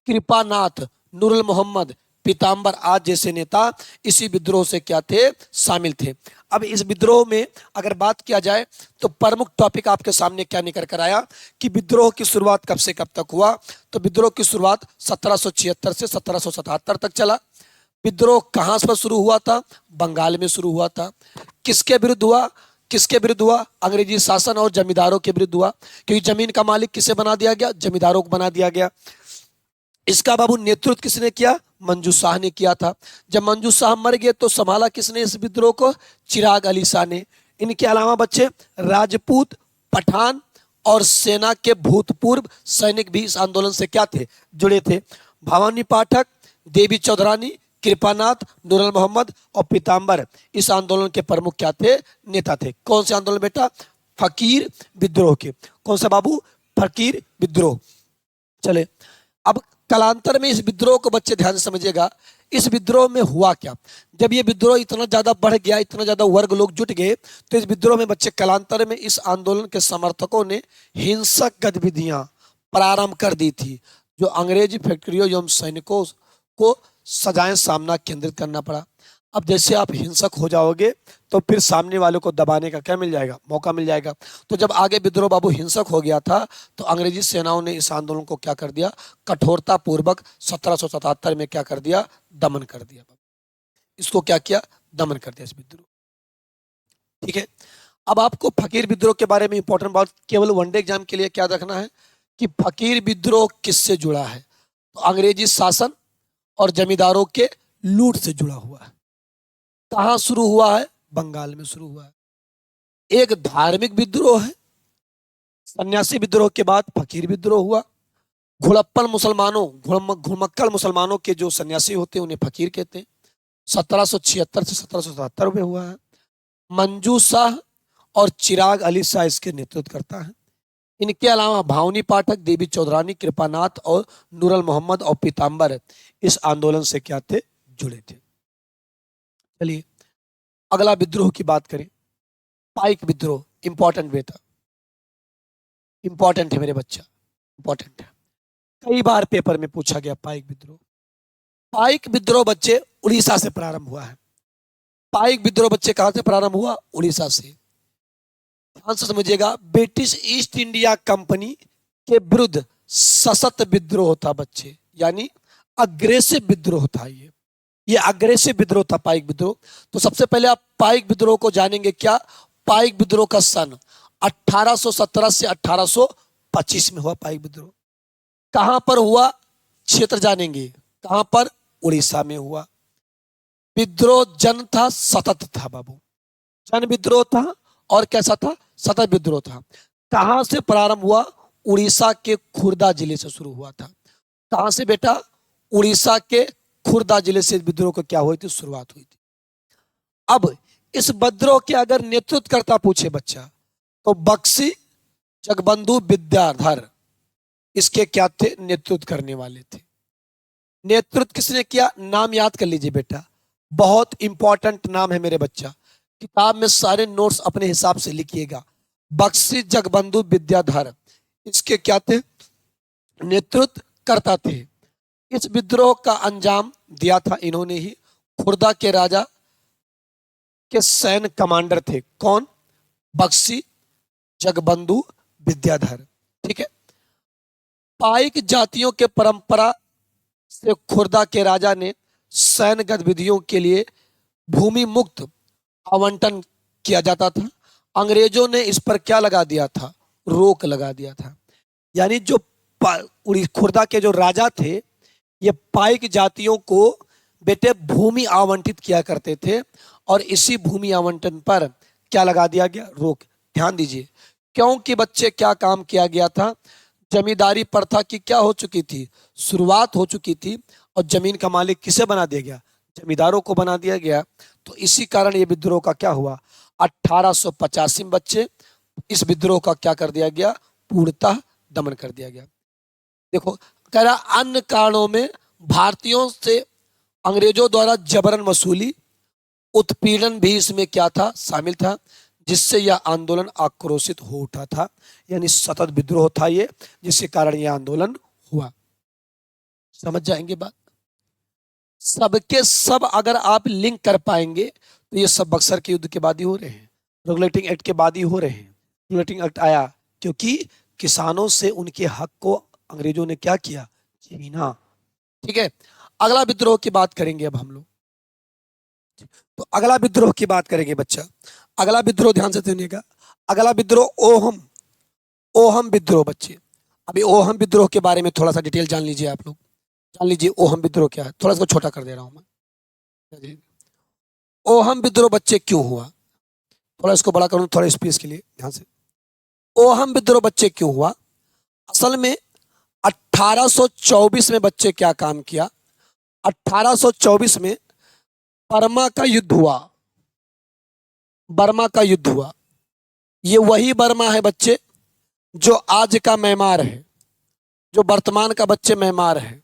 कृपानाथ, नूरुल मोहम्मद, पीताम्बर आदि जैसे नेता इसी विद्रोह से क्या थे, शामिल थे। अब इस विद्रोह में अगर बात किया जाए तो प्रमुख टॉपिक आपके सामने क्या निकल कर आया कि विद्रोह की शुरुआत कब से कब तक हुआ। तो विद्रोह की शुरुआत 1776 से 1777 तक चला। विद्रोह कहां पर शुरू हुआ था, बंगाल में शुरू हुआ था। किसके विरुद्ध हुआ, किसके विरुद्ध हुआ, अंग्रेजी शासन और जमींदारों के विरुद्ध हुआ, क्योंकि जमीन का मालिक किसे बना दिया गया, जमींदारों को बना दिया गया। इसका बाबू नेतृत्व किसने किया, मंजू शाह ने किया था। जब मंजू शाह मर गए तो संभाला किसने इस विद्रोह को, चिराग अली शाह ने। इनके अलावा बच्चे राजपूत, पठान और सेना के भूतपूर्व सैनिक भी इस आंदोलन से क्या थे, जुड़े थे। भवानी पाठक, देवी चौधरानी, कृपानाथ, नूरुल मोहम्मद और पीताम्बर इस आंदोलन के प्रमुख क्या थे, नेता थे। कौन से आंदोलन बेटा, फकीर विद्रोह के। कौन सा बाबू, फकीर विद्रोह। चले अब कालांतर में इस विद्रोह को बच्चे ध्यान से समझिएगा। इस विद्रोह में हुआ क्या, जब ये विद्रोह इतना ज्यादा बढ़ गया, इतना ज्यादा वर्ग लोग जुट गए, तो इस विद्रोह में बच्चे कालांतर में इस आंदोलन के समर्थकों ने हिंसक गतिविधियां प्रारंभ कर दी थी, जो अंग्रेजी फैक्ट्रियों एवं सैनिकों को सजाएं सामना केंद्रित करना पड़ा। अब जैसे आप हिंसक हो जाओगे तो फिर सामने वालों को दबाने का क्या मिल जाएगा, मौका मिल जाएगा। तो जब आगे विद्रोह बाबू हिंसक हो गया था तो अंग्रेजी सेनाओं ने इस आंदोलन को क्या कर दिया, कठोरता पूर्वक 1777 में क्या कर दिया, दमन कर दिया। इसको क्या किया, दमन कर दिया इस विद्रोह। ठीक है, अब आपको फकीर विद्रोह के बारे में इंपॉर्टेंट बात केवल वनडे एग्जाम के लिए क्या रखना है कि फकीर विद्रोह किससे जुड़ा है, तो अंग्रेजी शासन और जमींदारों के लूट से जुड़ा हुआ है। कहां शुरू हुआ है, बंगाल में शुरू हुआ है। एक धार्मिक विद्रोह है, सन्यासी विद्रोह के बाद फकीर विद्रोह हुआ। घुड़प्पन मुसलमानों, घुड़मक्कड़ मुसलमानों के जो सन्यासी होते हैं उन्हें फकीर कहते हैं। 1776 से 1777 में हुआ है। मंजू शाह और चिराग अली शाह इसके नेतृत्व करता है। इनके अलावा भावनी पाठक, देवी चौधरानी, कृपानाथ और नूरुल मोहम्मद और पीताम्बर इस आंदोलन से क्या थे, जुड़े थे। चलिए अगला विद्रोह की बात करें, पाइक विद्रोह। इंपॉर्टेंट बेटा, इंपॉर्टेंट है मेरे बच्चा, इंपॉर्टेंट है, कई बार पेपर में पूछा गया पाइक विद्रोह। पाइक विद्रोह बच्चे उड़ीसा से प्रारंभ हुआ है। पाइक विद्रोह बच्चे कहां से प्रारंभ हुआ, उड़ीसा से। ध्यान से समझिएगा, ब्रिटिश ईस्ट इंडिया कंपनी के विरुद्ध सशक्त विद्रोह था बच्चे, यानी अग्रेसिव विद्रोह था। ये अग्रेसिव विद्रोह था पाइक विद्रोह। तो सबसे पहले आप पाइक विद्रोह को जानेंगे क्या, पाइक विद्रोह का सन 1817 से 1825 में हुआ पाइक विद्रोह। कहां पर हुआ, क्षेत्र जानेंगे, कहां पर, उड़ीसा में हुआ। विद्रोह जन था, सतत था बाबू, जन विद्रोह था और कैसा था, सतत विद्रोह था। कहां से प्रारंभ हुआ, उड़ीसा के खुर्दा जिले से शुरू हुआ था। कहां से बेटा, उड़ीसा के खुर्दा जिले से विद्रोह को क्या हुई थी, शुरुआत हुई थी। अब इस विद्रोह के अगर नेतृत्वकर्ता पूछे बच्चा तो बक्सी जगबंधु विद्याधर इसके क्या थे, नेतृत्व करने वाले थे। नेतृत्व किसने किया, नाम याद कर लीजिए बेटा, बहुत इंपॉर्टेंट नाम है मेरे बच्चा, किताब में सारे नोट्स अपने हिसाब से लिखिएगा। बक्सी जगबंधु विद्याधर इसके क्या थे, नेतृत्व करता थे। इस विद्रोह का अंजाम दिया था इन्होंने ही। खुर्दा के राजा के सैन्य कमांडर थे कौन, बक्सी जगबंधु विद्याधर। ठीक है, पाइक जातियों के परंपरा से खुर्दा के राजा ने सैन्य गतिविधियों के लिए भूमि मुक्त आवंटन किया जाता था। अंग्रेजों ने इस पर क्या लगा दिया था, रोक लगा दिया था। यानी जो खुर्दा के जो राजा थे ये पाइक जातियों को बेटे भूमि आवंटित किया करते थे और इसी भूमि आवंटन पर क्या लगा दिया गया, रोक। ध्यान दीजिए, क्योंकि बच्चे क्या काम किया गया था, जमींदारी प्रथा की क्या हो चुकी थी, शुरुआत हो चुकी थी और जमीन का मालिक किसे बना दिया गया, जमींदारों को बना दिया गया। तो इसी कारण ये विद्रोह का क्या हुआ, 1885 में बच्चे इस विद्रोह का क्या कर दिया गया, पूर्णतः दमन कर दिया गया। देखो कह रहा अन्य कारणों में भारतीयों से अंग्रेजों द्वारा जबरन वसूली, उत्पीड़न भी इसमें क्या था, शामिल था, जिससे यह आंदोलन आक्रोशित हो उठा था। यानी सतत विद्रोह था ये, जिसके कारण यह आंदोलन हुआ। समझ जाएंगे बात। सबके सब अगर आप लिंक कर पाएंगे तो ये सब बक्सर के युद्ध के बाद ही हो रहे हैं, रेगुलेटिंग एक्ट के बाद ही हो रहे हैं। रेगुलेटिंग एक्ट आया क्योंकि किसानों से उनके हक को अंग्रेजों ने क्या किया, छीना। ठीक है, अगला विद्रोह की बात करेंगे अब हम लोग। तो अगला विद्रोह की बात करेंगे बच्चा। अगला विद्रोह ध्यान से सुनिएगा। अगला विद्रोह ओहम, ओहम विद्रोह बच्चे। अभी ओहम विद्रोह के बारे में थोड़ा सा डिटेल जान लीजिए आप लोग। जान लीजिए ओहम विद्रोह क्या है। थोड़ा सा छोटा कर दे रहा हूं मैं। ओहम विद्रोह बच्चे क्यों हुआ, थोड़ा इसको बड़ा करूं थोड़ा स्पेस के लिए, ध्यान से। ओहम विद्रोह बच्चे क्यों हुआ? असल में 1824 में बच्चे क्या काम किया, 1824 में बर्मा का युद्ध हुआ। बर्मा का युद्ध हुआ। ये वही बर्मा है बच्चे जो आज का म्यांमार है, जो वर्तमान का बच्चे म्यांमार है।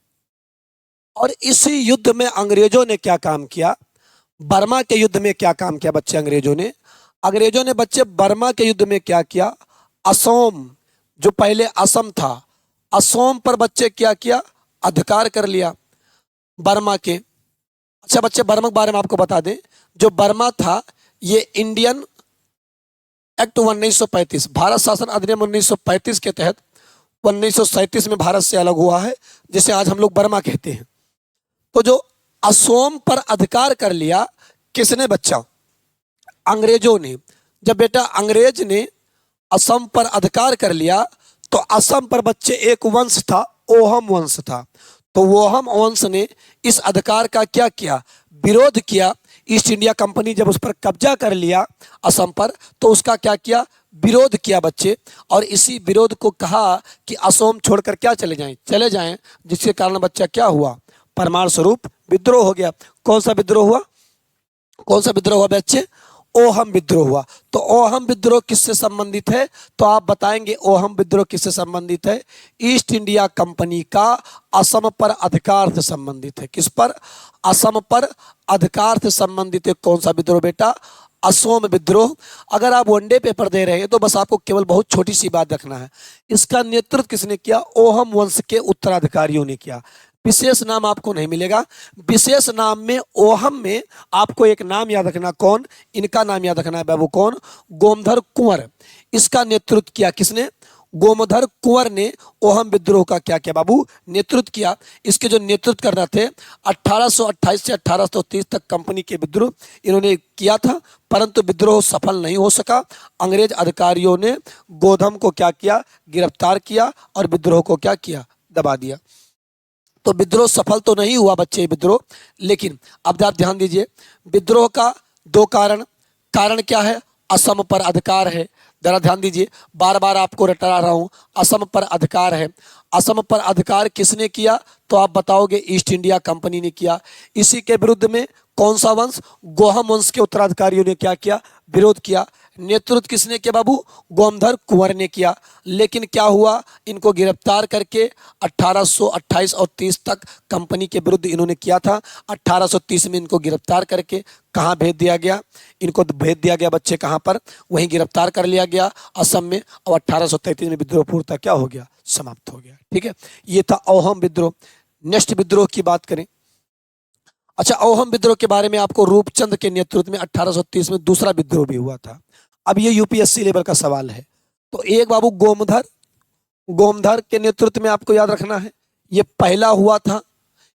और इसी युद्ध में अंग्रेजों ने क्या काम किया, बर्मा के युद्ध में क्या काम किया बच्चे अंग्रेजों ने बच्चे बर्मा के युद्ध में क्या किया, असोम, जो पहले असम था, असोम पर बच्चे क्या किया, अधिकार कर लिया बर्मा के। अच्छा बच्चे बर्मा के बारे में आपको बता दें, जो बर्मा था ये इंडियन एक्ट 1935, भारत शासन अधिनियम 1935 के तहत 1937 में भारत से अलग हुआ है, जिसे आज हम लोग बर्मा कहते हैं। तो जो असोम पर अधिकार कर लिया किसने बच्चा, अंग्रेजों ने। जब बेटा अंग्रेज ने असम पर अधिकार कर लिया तो असम पर बच्चे एक वंश था, ओहम वंश था। तो ओहम वंश ने इस अधिकार का क्या किया, विरोध किया। ईस्ट इंडिया कंपनी जब उस पर कब्जा कर लिया असम पर, तो उसका क्या किया, विरोध किया बच्चे। और इसी विरोध को कहा कि असम छोड़कर क्या चले जाएं, जिसके कारण बच्चा क्या हुआ, परमाणु स्वरूप विद्रोह हो गया। कौन सा विद्रोह हुआ, कौन सा विद्रोह हुआ बच्चे, ओहम विद्रोह हुआ। तो ओहम विद्रोह किससे संबंधित है, तो आप बताएंगे ओहम विद्रोह किससे संबंधित है, ईस्ट इंडिया कंपनी का असम पर अधिकार से संबंधित है। किस पर, असम पर अधिकार से संबंधित है। कौन सा विद्रोह बेटा, असोम विद्रोह। अगर आप वनडे पेपर दे रहे हैं तो बस आपको केवल बहुत छोटी सी बात रखना है, इसका नेतृत्व किसने किया, ओहम वंश के उत्तराधिकारियों ने किया। विशेष नाम आपको नहीं मिलेगा, विशेष नाम में ओहम में आपको एक नाम याद रखना, कौन, इनका नाम याद रखना है बाबू, कौन, गोमधर कुंवर। इसका नेतृत्व किया किसने, गोमधर कुंवर ने ओहम विद्रोह का क्या किया बाबू, नेतृत्व किया। इसके जो नेतृत्व करना थे 1828 से 1830 तक कंपनी के विद्रोह इन्होंने किया था, परंतु विद्रोह सफल नहीं हो सका। अंग्रेज अधिकारियों ने गोधम को क्या किया, गिरफ्तार किया और विद्रोह को क्या किया, दबा दिया। तो विद्रोह सफल तो नहीं हुआ बच्चे विद्रोह, लेकिन अब आप ध्यान दीजिए, विद्रोह का दो कारण, कारण क्या है, असम पर अधिकार है। जरा ध्यान दीजिए, बार बार आपको रटा रहा हूं, असम पर अधिकार है। असम पर अधिकार किसने किया, तो आप बताओगे ईस्ट इंडिया कंपनी ने किया। इसी के विरुद्ध में कौन सा वंश, गोहम वंश के उत्तराधिकारियों ने क्या किया, विरोध किया। नेतृत्व किसने किया बाबू, गोमधर कुंवर ने किया। लेकिन क्या हुआ, इनको गिरफ्तार करके 1828 और 30 तक कंपनी के विरुद्ध इन्होंने किया था। 1830 में इनको गिरफ्तार करके कहाँ भेज दिया गया, इनको भेज दिया गया बच्चे कहाँ पर, वहीं गिरफ्तार कर लिया गया असम में। और 1833 में विद्रोह पूर्णतः क्या हो गया, समाप्त हो गया। ठीक है, ये था ओहम विद्रोह। नेक्स्ट विद्रोह की बात करें। अच्छा, ओहम विद्रोह के बारे में आपको रूपचंद के नेतृत्व में 1830 में दूसरा विद्रोह भी हुआ था। अब ये यूपीएससी लेवल का सवाल है। तो एक बाबू गोमधर, गोमधर के नेतृत्व में आपको याद रखना है, ये पहला हुआ था,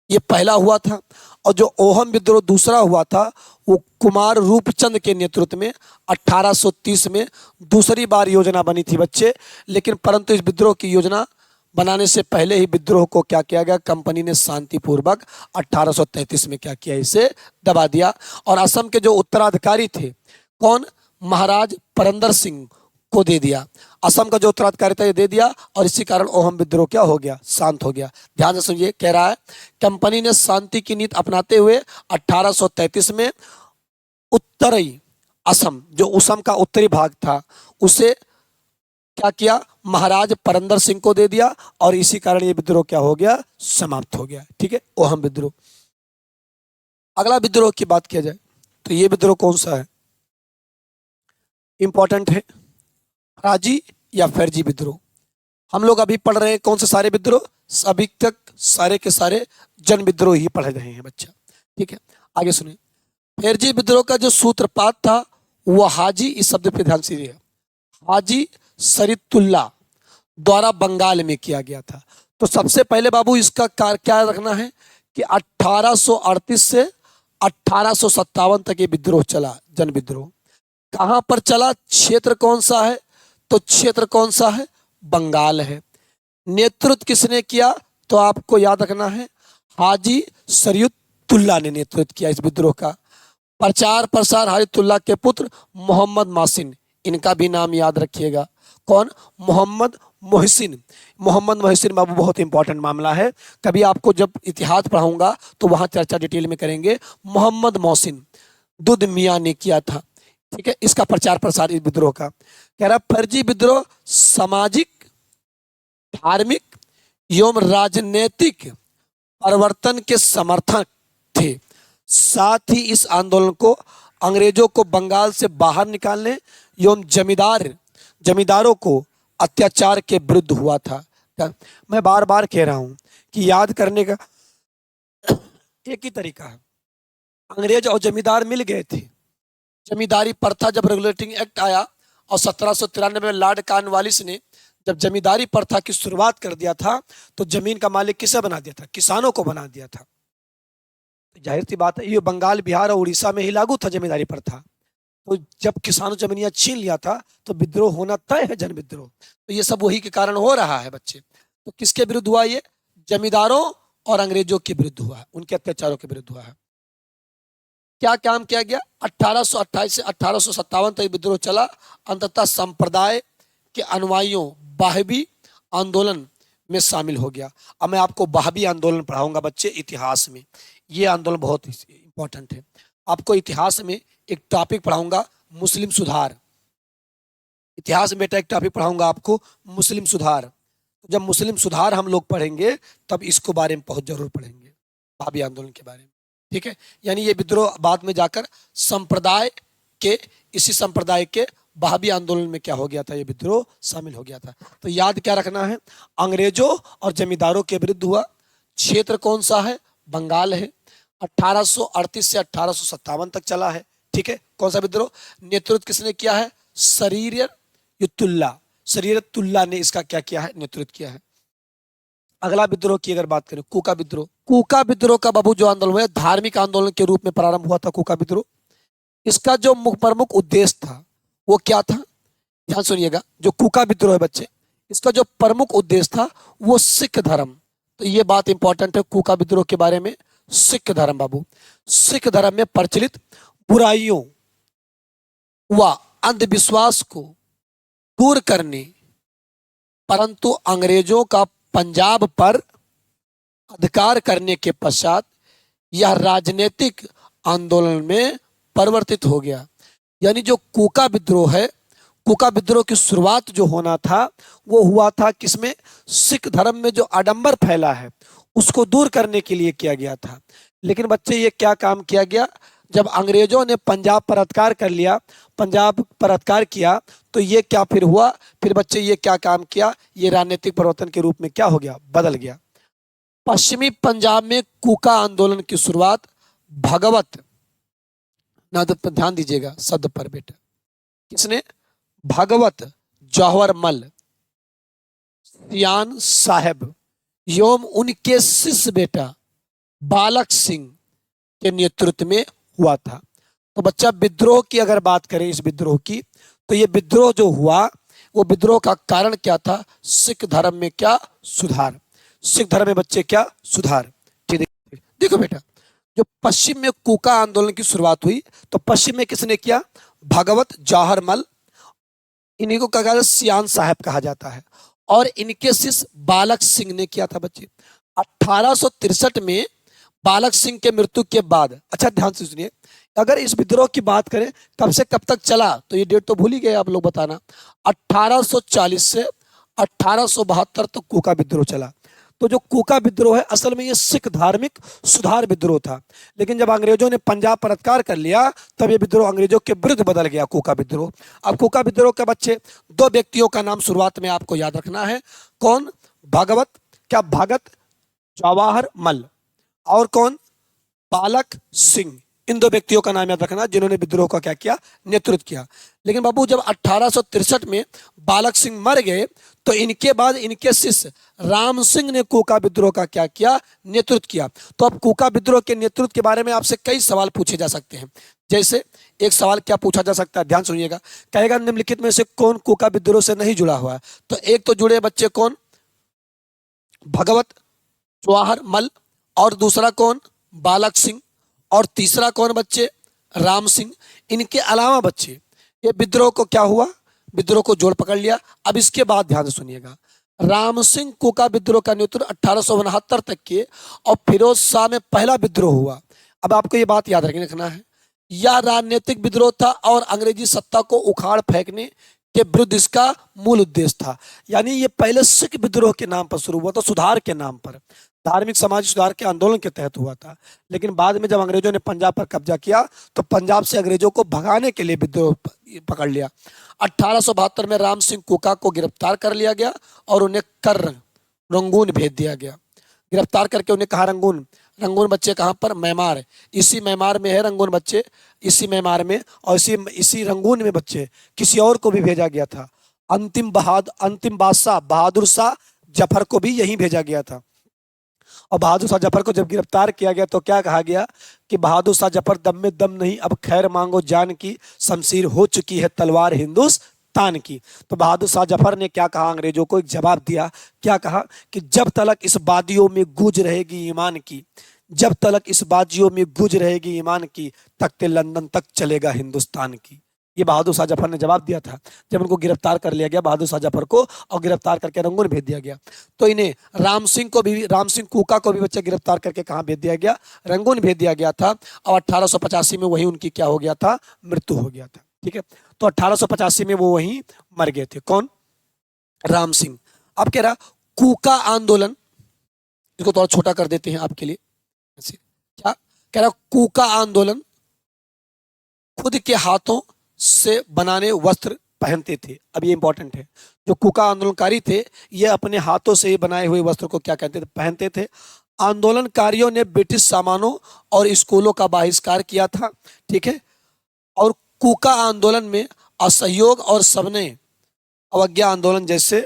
ये पहला हुआ था। और जो ओहम विद्रोह दूसरा हुआ था वो कुमार रूपचंद के नेतृत्व में 1830 में दूसरी बार योजना बनी थी बच्चे। लेकिन परंतु इस विद्रोह की योजना बनाने से पहले ही विद्रोह को क्या किया गया, कंपनी ने शांतिपूर्वक 1833 में क्या किया, इसे दबा दिया। और असम के जो उत्तराधिकारी थे, कौन, महाराज परंदर सिंह को दे दिया। असम का जो उत्तराधिकारी था ये दे दिया और इसी कारण ओहम विद्रोह क्या हो गया, शांत हो गया। ध्यान से सुनिए, कह रहा है कंपनी ने शांति की नीति अपनाते हुए 1833 में उत्तरी असम, जो असम का उत्तरी भाग था, उसे क्या किया, महाराज परंदर सिंह को दे दिया और इसी कारण ये विद्रोह क्या हो गया, समाप्त हो गया। ठीक है, ओहम विद्रोह। अगला विद्रोह की बात किया जाए तो ये विद्रोह कौन सा है, इंपॉर्टेंट है, राजी या फर्जी विद्रोह। हम लोग अभी पढ़ रहे हैं कौन से सारे विद्रोह, अभी तक सारे के सारे जन विद्रोह ही पढ़ रहे हैं बच्चा। ठीक है, आगे सुनिए। फेरजी विद्रोह का जो सूत्रपात था वो हाजी, इस शब्द पे ध्यान से दिए, हाजी शरीयतुल्लाह द्वारा बंगाल में किया गया था। तो सबसे पहले बाबू इसका क्या रखना है कि 1838 से 1857 तक ये विद्रोह चला, जन विद्रोह। कहां पर चला, क्षेत्र कौन सा है, तो क्षेत्र कौन सा है, बंगाल है। नेतृत्व किसने किया, तो आपको याद रखना है हाजी शरीयतुल्लाह ने नेतृत्व किया इस विद्रोह का। प्रचार प्रसार हाजीतुल्लाह के पुत्र मोहम्मद मोहसिन, इनका भी नाम याद रखिएगा। कौन, मोहम्मद मोहसिन। मोहम्मद मोहसिन बाबू बहुत इंपॉर्टेंट मामला है, कभी आपको जब इतिहास पढ़ाऊंगा तो वहां चर्चा डिटेल में करेंगे। मोहम्मद मोहसिन दुध मियाँ ने किया था, ठीक है। इसका प्रचार प्रसार इस विद्रोह का। कह रहा फर्जी विद्रोह सामाजिक, धार्मिक एवं राजनीतिक परिवर्तन के समर्थक थे। साथ ही इस आंदोलन को अंग्रेजों को बंगाल से बाहर निकालने एवं जमींदारों को अत्याचार के विरुद्ध हुआ था। मैं बार बार कह रहा हूं कि याद करने का एक ही तरीका है, अंग्रेज और जमींदार मिल गए थे। जमींदारी प्रथा जब रेगुलेटिंग एक्ट आया और 1793 में लॉर्ड कॉर्नवालिस ने जब जमींदारी प्रथा की शुरुआत कर दिया था तो जमीन का मालिक किसे बना दिया था, किसानों को बना दिया था। जाहिर सी बात है ये बंगाल, बिहार और उड़ीसा में ही लागू था जमींदारी प्रथा। तो जब किसानों जमीनियां छीन लिया था तो विद्रोह होना तय है, जन विद्रोह। तो ये सब वही के कारण हो रहा है बच्चे। तो किसके विरुद्ध हुआ ये, जमींदारों और अंग्रेजों के विरुद्ध हुआ है, उनके अत्याचारों के विरुद्ध हुआ है। क्या काम किया गया, 1828 से 1857 तक विद्रोह चला। अंततः संप्रदाय के अनुयायियों वाहबी आंदोलन में शामिल हो गया। अब मैं आपको वाहबी आंदोलन पढ़ाऊंगा बच्चे इतिहास में, ये आंदोलन बहुत इंपॉर्टेंट है। आपको इतिहास में एक टॉपिक पढ़ाऊंगा, मुस्लिम सुधार। इतिहास में बेटा एक टॉपिक पढ़ाऊंगा आपको, मुस्लिम सुधार। जब मुस्लिम सुधार हम लोग पढ़ेंगे तब इसको बारे में बहुत जरूर पढ़ेंगे, वाहबी आंदोलन के बारे में, ठीक है। यानी ये विद्रोह बाद में जाकर संप्रदाय के, इसी संप्रदाय के वाहबी आंदोलन में क्या हो गया था, ये विद्रोह शामिल हो गया था। तो याद क्या रखना है, अंग्रेजों और जमींदारों के विरुद्ध हुआ। क्षेत्र कौन सा है, बंगाल है। 1838 से 1857 तक चला है, ठीक है। कौन सा विद्रोह, नेतृत्व किसने किया है, शरीयतुल्लाह ने इसका क्या किया है, नेतृत्व किया है। अगला विद्रोह की अगर बात करें, कूका विद्रोह। कूका विद्रोह का बाबू जो आंदोलन हुआ, धार्मिक आंदोलन के रूप में प्रारंभ हुआ था कूका विद्रोह। इसका जो प्रमुख उद्देश्य था वो क्या था, ध्यान सुनिएगा। जो कूका विद्रोह है बच्चे, इसका जो प्रमुख उद्देश्य था वो सिख धर्म। तो ये बात इंपॉर्टेंट है कूका विद्रोह के बारे में। सिख धर्म बाबू, सिख धर्म में प्रचलित बुराइयों व अंधविश्वास को दूर करने, परंतु अंग्रेजों का पंजाब पर अधिकार करने के पश्चात यह राजनीतिक आंदोलन में परिवर्तित हो गया। यानी जो कूका विद्रोह है, कूका विद्रोह की शुरुआत जो होना था वो हुआ था किसमें, सिख धर्म में जो आडंबर फैला है उसको दूर करने के लिए किया गया था। लेकिन बच्चे ये क्या काम किया गया, जब अंग्रेजों ने पंजाब पर अधिकार कर लिया, पंजाब पर अधिकार किया, तो ये क्या फिर हुआ, फिर बच्चे ये क्या काम किया, ये राजनीतिक परिवर्तन के रूप में क्या हो गया, बदल गया। पश्चिमी पंजाब में कूका आंदोलन की शुरुआत भगवत, ध्यान दीजिएगा शब्द पर बेटा, किसने, भगवत जौहरमल सियान साहब एवं उनके शिष्य बेटा बालक सिंह के नेतृत्व में हुआ था। तो बच्चा विद्रोह की अगर बात करें, इस विद्रोह की, तो ये विद्रोह जो हुआ वो विद्रोह का कारण क्या था, सिख धर्म में क्या सुधार, सिख धर्म में बच्चे क्या सुधार। ठीक है, देखो बेटा, जो पश्चिम में कूका आंदोलन की शुरुआत हुई तो पश्चिम में किसने किया, भगवत जौहरमल, इन्हीं को कहा जाता है सियान साहब कहा जाता है, और इनके शिष्य बालक सिंह ने किया था बच्चे 1863 में। बालक सिंह के मृत्यु के बाद, अच्छा ध्यान से सुनिए, अगर इस विद्रोह की बात करें कब से कब तक चला, तो ये डेट तो भूल ही गए आप लोग बताना। 1840 से 1872 तक कूका विद्रोह चला। तो जो कूका विद्रोह है असल में ये सिख धार्मिक सुधार विद्रोह था। लेकिन जब अंग्रेजों ने पंजाब पर अधिकार कर लिया तब ये विद्रोह अंग्रेजों के विरुद्ध बदल गया, कूका विद्रोह। अब कूका विद्रोह के बच्चे दो व्यक्तियों का नाम शुरुआत में आपको याद रखना है, कौन, भगत जवाहर मल, और कौन, बालक सिंह, इन दो व्यक्तियों का नाम याद रखना जिन्होंने विद्रोह का क्या किया, नेतृत्व किया। लेकिन बाबू जब 1863 में बालक सिंह मर गए तो इनके बाद इनके शिष्य राम सिंह ने कोका विद्रोह का क्या किया, नेतृत्व किया। तो अब कोका विद्रोह के नेतृत्व के बारे में आपसे कई सवाल पूछे जा सकते हैं। जैसे एक सवाल क्या पूछा जा सकता है, ध्यान सुनिएगा, कहेगा निम्नलिखित में से कौन कोका विद्रोह से नहीं जुड़ा हुआ है। तो एक तो जुड़े बच्चे कौन, भगवत जवाहर मल, और दूसरा कौन, बालक सिंह, और तीसरा कौन बच्चे, राम सिंह। इनके अलावा बच्चे ये विद्रोह को क्या हुआ, विद्रोह को जोड़ पकड़ लिया। अब इसके बाद ध्यान से सुनिएगा, राम सिंह कोका विद्रोह का नेतृत्व 1869 तक के, और फिरोज शाह में पहला विद्रोह हुआ। अब आपको ये बात याद रखना है, यह राजनीतिक विद्रोह था और अंग्रेजी सत्ता को उखाड़ फेंकने के विरुद्ध इसका मूल उद्देश्य था। यानी ये पहले सिख विद्रोह के नाम पर शुरू हुआ था, सुधार के नाम पर, धार्मिक समाज सुधार के आंदोलन के तहत हुआ था। लेकिन बाद में जब अंग्रेजों ने पंजाब पर कब्जा किया तो पंजाब से अंग्रेजों को भगाने के लिए विद्रोह पकड़ लिया। 1872 में राम सिंह कोका को गिरफ्तार कर लिया गया और उन्हें कर रंगून भेज दिया गया। गिरफ्तार करके उन्हें कहा रंगून, रंगून बच्चे कहाँ पर, म्यांमार, इसी म्यांमार में है रंगून बच्चे, इसी म्यांमार में, और इसी रंगून में बच्चे किसी और को भी भेजा गया था। अंतिम बादशाह बहादुर शाह जफर को भी यहीं भेजा गया था। और बहादुर शाह जफर को जब गिरफ्तार किया गया तो क्या कहा गया कि बहादुर शाह जफर दम में दम नहीं, अब खैर मांगो जान की, शमशीर हो चुकी है तलवार हिंदुस्तान की। तो बहादुर शाह जफर ने क्या कहा, अंग्रेजों को एक जवाब दिया। क्या कहा कि जब तलक इस वादियों में गूंज रहेगी ईमान की, जब तलक इस वादियों में गूंज रहेगी ईमान की, तख्ते लंदन तक चलेगा हिंदुस्तान की। ये बहादुर शाह जफर ने जवाब दिया था जब उनको गिरफ्तार कर लिया गया, बहादुर शाह जफर को, और गिरफ्तार करके रंगून भेज दिया गया। तो इन्हें राम सिंह कोका को भी बच्चे गिरफ्तार करके कहाँ भेज दिया गया, रंगून भेज दिया गया था। और 1885 में वही उनकी क्या हो गया था, मृत्यु हो गया था। ठीक है, तो 1885 में वो वहीं मर गए थे। कौन, राम सिंह। अब कह रहा कोका आंदोलन, इसको थोड़ा छोटा कर देते हैं आपके लिए। क्या कह रहा, कोका आंदोलन खुद के हाथों से बनाने वस्त्र पहनते थे। अब ये इंपॉर्टेंट है, जो कोका आंदोलनकारी थे ये अपने हाथों से बनाए हुए वस्त्र को क्या कहते थे, पहनते थे। आंदोलनकारियों ने ब्रिटिश सामानों और स्कूलों का बहिष्कार किया था। ठीक है, और कोका आंदोलन में असहयोग और सबने अवज्ञा आंदोलन जैसे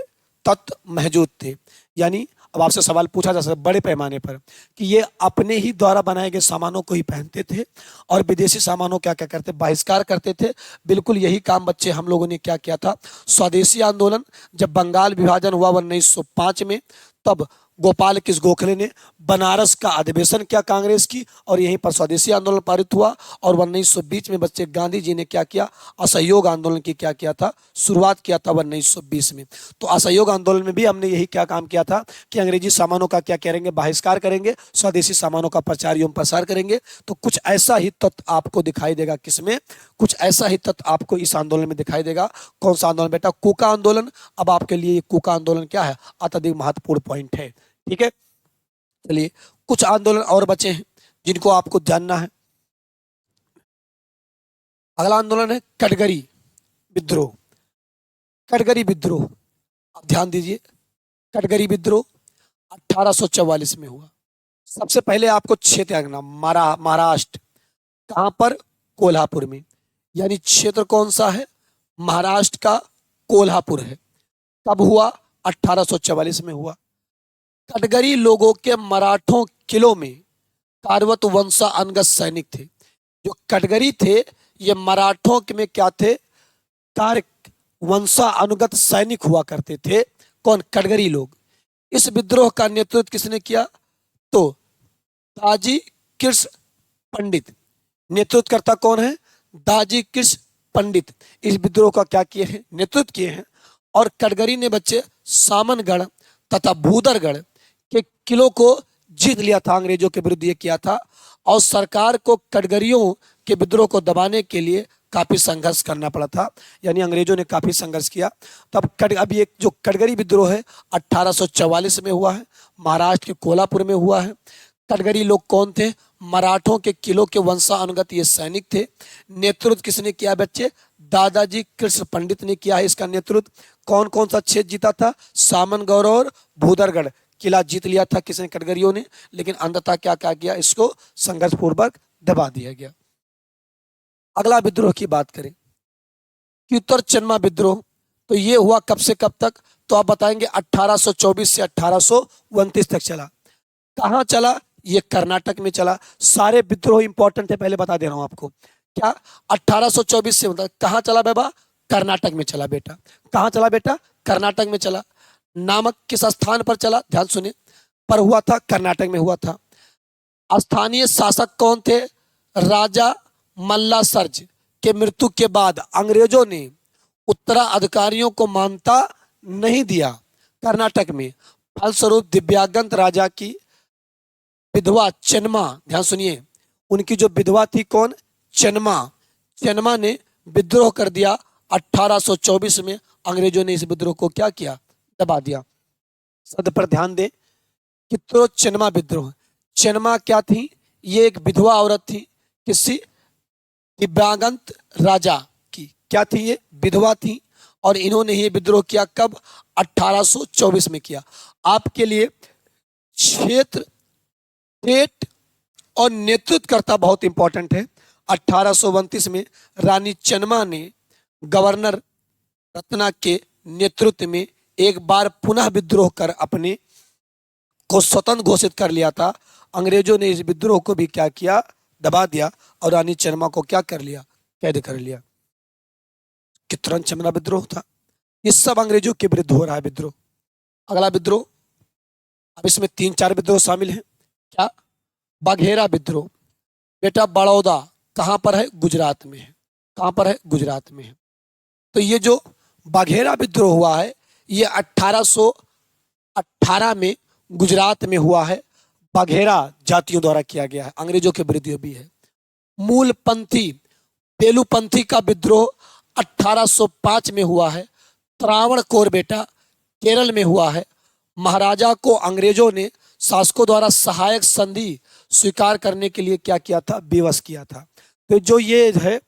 तत्व मौजूद थे। यानी अब आपसे सवाल पूछा जा सकता है बड़े पैमाने पर कि ये अपने ही द्वारा बनाए गए सामानों को ही पहनते थे और विदेशी सामानों क्या क्या करते, बहिष्कार करते थे। बिल्कुल यही काम बच्चे हम लोगों ने क्या किया था। स्वदेशी आंदोलन, जब बंगाल विभाजन हुआ 1905 में, तब गोपाल कृष्ण गोखले ने बनारस का अधिवेशन किया कांग्रेस की, और यहीं पर स्वदेशी आंदोलन पारित हुआ। और 1920 में बच्चे गांधी जी ने क्या किया, असहयोग आंदोलन की क्या किया था, शुरुआत किया था 1920 में। तो असहयोग आंदोलन में भी हमने यही क्या काम किया था कि अंग्रेजी सामानों का क्या करेंगे, बहिष्कार करेंगे, स्वदेशी सामानों का प्रचार एवं प्रसार करेंगे। तो कुछ ऐसा ही तत्व आपको दिखाई देगा किसमें, कुछ ऐसा ही तत्व आपको इस आंदोलन में दिखाई देगा। कौन सा आंदोलन बेटा, कोका आंदोलन। अब आपके लिए कोका आंदोलन क्या है, अत्यधिक महत्वपूर्ण पॉइंट है। ठीक है, चलिए कुछ आंदोलन और बचे हैं जिनको आपको जानना है। अगला आंदोलन है कटघरी विद्रोह। कटघरी विद्रोह, आप ध्यान दीजिए, कटघरी विद्रोह 1844 में हुआ। सबसे पहले आपको क्षेत्र रखना, महाराष्ट्र, कहां पर, कोल्हापुर में। यानी क्षेत्र कौन सा है, महाराष्ट्र का कोल्हापुर है। कब हुआ, 1844 में हुआ। कटघरी लोगों के मराठों किलों में कार्यरत वंशा अनगत सैनिक थे। जो कटघरी थे ये मराठों में क्या थे, कार्य वंशा अनुगत सैनिक हुआ करते थे। कौन, कटघरी लोग। इस विद्रोह का नेतृत्व किसने किया, तो दाजी कृष्ण पंडित। नेतृत्वकर्ता कौन है, दाजी कृष्ण पंडित। इस विद्रोह का क्या किए हैं, नेतृत्व किए हैं। और कटघरी ने बच्चे सामनगढ़ तथा भूदरगढ़ के किलों को जीत लिया था, अंग्रेजों के विरुद्ध ये किया था। और सरकार को कटघरियों के विद्रोह को दबाने के लिए काफी संघर्ष करना पड़ा था। यानी अंग्रेजों ने काफी संघर्ष किया। तब अभी एक जो कटघरी विद्रोह है 1844 में हुआ है, महाराष्ट्र के कोल्हापुर में हुआ है। कटघरी लोग कौन थे, मराठों के किलों के वंशानुगत ये सैनिक थे। नेतृत्व किसने किया बच्चे, दादाजी कृष्ण पंडित ने किया है इसका नेतृत्व। कौन कौन सा क्षेत्र जीता था, सामनगढ़ और भूदरगढ़ किला जीत लिया था किसने, कटघरियों ने, लेकिन अंततः क्या क्या किया, इसको संघर्षपूर्वक दबा दिया गया। अगला विद्रोह की बात करें कि उत्तर चन्मा विद्रोह, तो ये हुआ कब से कब तक, तो आप बताएंगे 1824 से 1829 तक चला। कहाँ चला, ये कर्नाटक में चला। सारे विद्रोह इंपॉर्टेंट है, पहले बता दे रहा हूं आपको। क्या 1824 से मतलब कहाँ चला बेबा, कर्नाटक में चला बेटा। कहाँ चला बेटा, कर्नाटक में चला। नामक किस स्थान पर चला, ध्यान सुने, पर हुआ था कर्नाटक में हुआ था। स्थानीय शासक कौन थे, राजा मल्ला सर्ज के मृत्यु के बाद अंग्रेजों ने उत्तराधिकारियों को मान्यता नहीं दिया कर्नाटक में। फलस्वरूप दिव्यांगत राजा की विधवा चेन्मा, ध्यान सुनिए, उनकी जो विधवा थी कौन, चेन्मा, चेन्मा ने विद्रोह कर दिया 1824 में। अंग्रेजों ने इस विद्रोह को क्या किया, दबा दिया। शब्द पर ध्यान दें कि तो चेन्मा विद्रोह, चेन्मा क्या थी, ये एक विधवा औरत थी, किसी दिव्यांगत राजा की, क्या थी ये, विधवा थी, और इन्होंने ये विद्रोह किया कब, 1824 में किया। आपके लिए क्षेत्र, स्टेट और नेतृत्वकर्ता बहुत इंपॉर्टेंट है। 1829 में रानी चेन्मा ने गवर्नर रत्ना के नेतृत्व में एक बार पुनः विद्रोह कर अपने को स्वतंत्र घोषित कर लिया था। अंग्रेजों ने इस विद्रोह को भी क्या किया, दबा दिया, और रानी चेन्मा को क्या कर लिया, कैद कर लिया। कितना चेन्मा विद्रोह था, ये सब अंग्रेजों के विरुद्ध हो रहा है विद्रोह। अगला विद्रोह, अब इसमें 3-4 विद्रोह शामिल हैं। क्या, बघेरा विद्रोह, बेटा बड़ौदा कहां पर है, गुजरात में है। कहां पर है, गुजरात में है। तो ये जो बघेरा विद्रोह हुआ है, ये 1818 में गुजरात में हुआ है। बघेरा जातियों द्वारा किया गया है, अंग्रेजों के विरुद्ध भी है। मूलपंथी बेलूपंथी का विद्रोह 1805 में हुआ है। त्रावणकोर बेटा केरल में हुआ है। महाराजा को अंग्रेजों ने शासकों द्वारा सहायक संधि स्वीकार करने के लिए क्या किया था, विवश किया था। तो जो ये है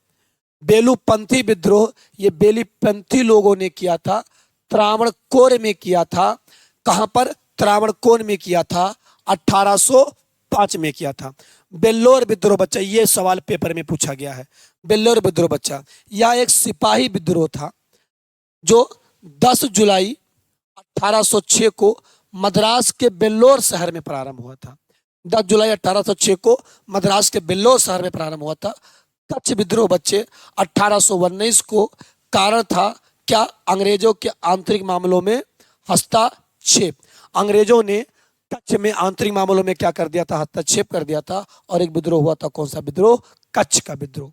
बेलूपंथी विद्रोह, ये बेलूपंथी लोगों ने किया था, त्रावणकोर में किया था। कहां पर, त्रावणकोर में किया था, 1805 में किया था। बेल्लोर विद्रोह बच्चा, ये सवाल पेपर में पूछा गया है। बेल्लोर विद्रोह बच्चा, यह एक सिपाही विद्रोह था जो 10 जुलाई 1806 को मद्रास के बेल्लोर शहर में प्रारंभ हुआ था। 10 जुलाई 1806 को मद्रास के बेल्लोर शहर में प्रारंभ हुआ था। कच्छ विद्रोह बच्चे 1819 को कारण था क्या, अंग्रेजों के आंतरिक मामलों में हस्तक्षेप। अंग्रेजों ने कच्छ में आंतरिक मामलों में क्या कर दिया था, हस्तक्षेप कर दिया था, और एक विद्रोह हुआ था, कौन सा विद्रोह, कच्छ का विद्रोह।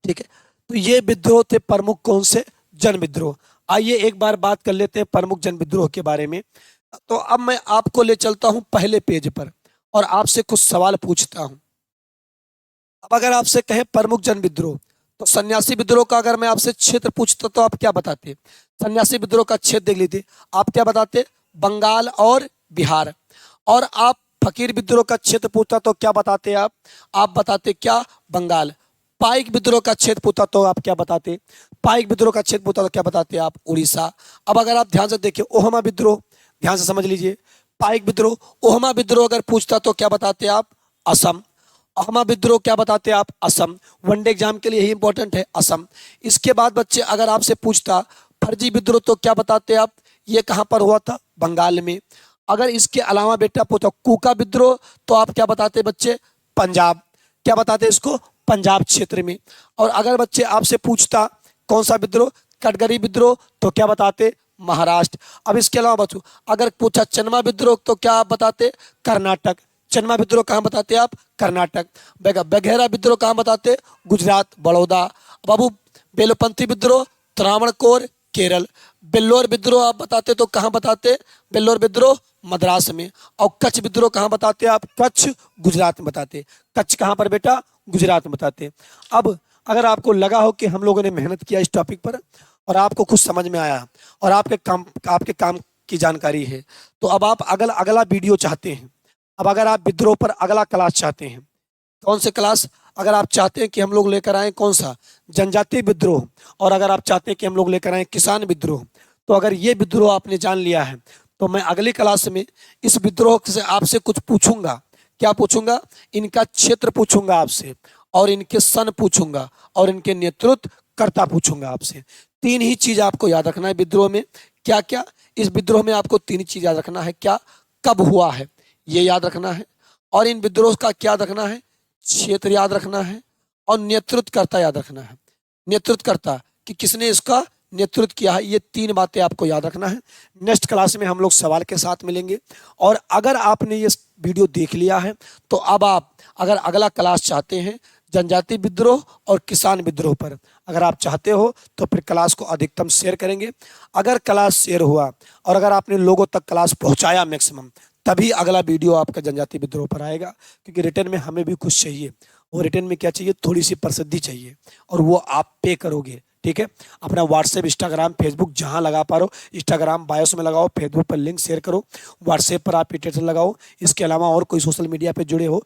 ठीक है, तो ये विद्रोह थे प्रमुख कौन से, जन विद्रोह। आइए एक बार बात कर लेते हैं प्रमुख जन विद्रोह के बारे में। तो अब मैं आपको ले चलता हूं पहले पेज पर और आपसे कुछ सवाल पूछता हूं। अब अगर आपसे कहे प्रमुख जन विद्रोह, तो सन्यासी विद्रोह का अगर मैं आपसे क्षेत्र पूछता तो आप क्या बताते, सन्यासी विद्रोह का क्षेत्र देख लीजिए, आप क्या बताते, बंगाल और बिहार। और आप फकीर विद्रोह का क्षेत्र पूछता तो क्या बताते आप बताते क्या, बंगाल। पाइक विद्रोह का क्षेत्र पूछता तो आप क्या बताते, पाइक विद्रोह का क्षेत्र पूछता तो क्या बताते आप, उड़ीसा। अब अगर आप ध्यान से देखिए ओहमा विद्रोह, ध्यान से समझ लीजिए, पाइक विद्रोह, ओहमा विद्रोह अगर पूछता तो क्या बताते आप, असम। ओहमा विद्रोह क्या बताते आप, असम। वनडे एग्जाम के लिए यही इंपॉर्टेंट है, असम। इसके बाद बच्चे अगर आपसे पूछता फर्जी विद्रोह तो क्या बताते आप, ये कहां पर हुआ था, बंगाल में। अगर इसके अलावा बेटा पूछता कूका विद्रोह तो आप क्या बताते बच्चे, पंजाब। क्या बताते इसको, पंजाब क्षेत्र में। और अगर बच्चे आपसे पूछता कौन सा विद्रोह, कटघरी विद्रोह, तो क्या बताते, महाराष्ट्र। अब इसके अलावा बच्चों अगर पूछा चेन्मा विद्रोह तो क्या आप बताते, कर्नाटक। चेन्मा विद्रोह कहाँ बताते आप, कर्नाटक। बघेरा विद्रोह कहाँ बताते, गुजरात, बड़ौदा। बाबू बेलूपंथी विद्रोह, त्रावणकोर, केरल। बेल्लोर विद्रोह आप बताते तो कहाँ बताते, बेल्लोर विद्रोह मद्रास में। और कच्छ विद्रोह कहाँ बताते आप, कच्छ, गुजरात में बताते। कच्छ कहाँ पर बेटा, गुजरात में बताते। अब अगर आपको लगा हो कि हम लोगों ने मेहनत किया इस टॉपिक पर और आपको कुछ समझ में आया और आपके काम की जानकारी है, तो अब आप अगला वीडियो चाहते हैं। अब अगर आप विद्रोह पर अगला क्लास चाहते हैं, कौन से क्लास, अगर आप चाहते हैं कि हम लोग लेकर आए कौन सा, जनजातीय विद्रोह, और अगर आप चाहते हैं कि हम लोग लेकर आए किसान विद्रोह, तो अगर ये विद्रोह आपने जान लिया है तो मैं अगली क्लास में इस विद्रोह से आपसे कुछ पूछूंगा। क्या पूछूंगा? इनका क्षेत्र पूछूंगा आपसे, और इनके सन पूछूंगा, और इनके नेतृत्व कर्ता पूछूंगा आपसे। तीन ही चीज आपको याद रखना है विद्रोह में। क्या क्या? इस विद्रोह में आपको तीन चीज याद रखना है। क्या? कब हुआ है ये याद रखना है, और इन विद्रोह का क्या रखना है? क्षेत्र याद रखना है, और नेतृत्वकर्ता याद रखना है। नेतृत्वकर्ता कि किसने इसका नेतृत्व किया है, ये तीन बातें आपको याद रखना है। नेक्स्ट क्लास में हम लोग सवाल के साथ मिलेंगे। और अगर आपने ये वीडियो देख लिया है तो अब आप अगर अगला क्लास चाहते हैं जनजाति विद्रोह और किसान विद्रोह पर, अगर आप चाहते हो तो फिर क्लास को अधिकतम शेयर करेंगे। अगर क्लास शेयर हुआ और अगर आपने लोगों तक क्लास पहुंचाया मैक्सिमम, तभी अगला वीडियो आपका जनजाति विद्रोह पर आएगा। क्योंकि रिटर्न में हमें भी कुछ चाहिए, और रिटर्न में क्या चाहिए? थोड़ी सी प्रसिद्धि चाहिए, और वो आप पे करोगे। ठीक है? अपना व्हाट्सएप, इंस्टाग्राम, फेसबुक जहां लगा पा रहे हो, इंस्टाग्राम बायोस में लगाओ, फेसबुक पर लिंक शेयर करो, व्हाट्सएप पर आप स्टेटस लगाओ। इसके अलावा और कोई सोशल मीडिया पे जुड़े हो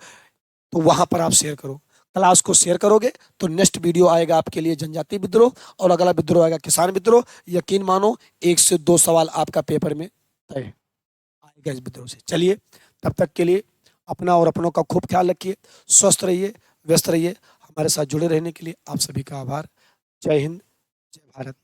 तो वहां पर आप शेयर करो। क्लास को शेयर करोगे तो नेक्स्ट वीडियो आएगा आपके लिए जनजाति विद्रोह, और अगला विद्रोह आएगा किसान विद्रोह। यकीन मानो 1 से 2 सवाल आपका पेपर में तय आएगा इस विद्रोह से। चलिए, तब तक के लिए अपना और अपनों का खूब ख्याल रखिए, स्वस्थ रहिए, व्यस्त रहिए। हमारे साथ जुड़े रहने के लिए आप सभी का आभार। जय हिंद, जय भारत।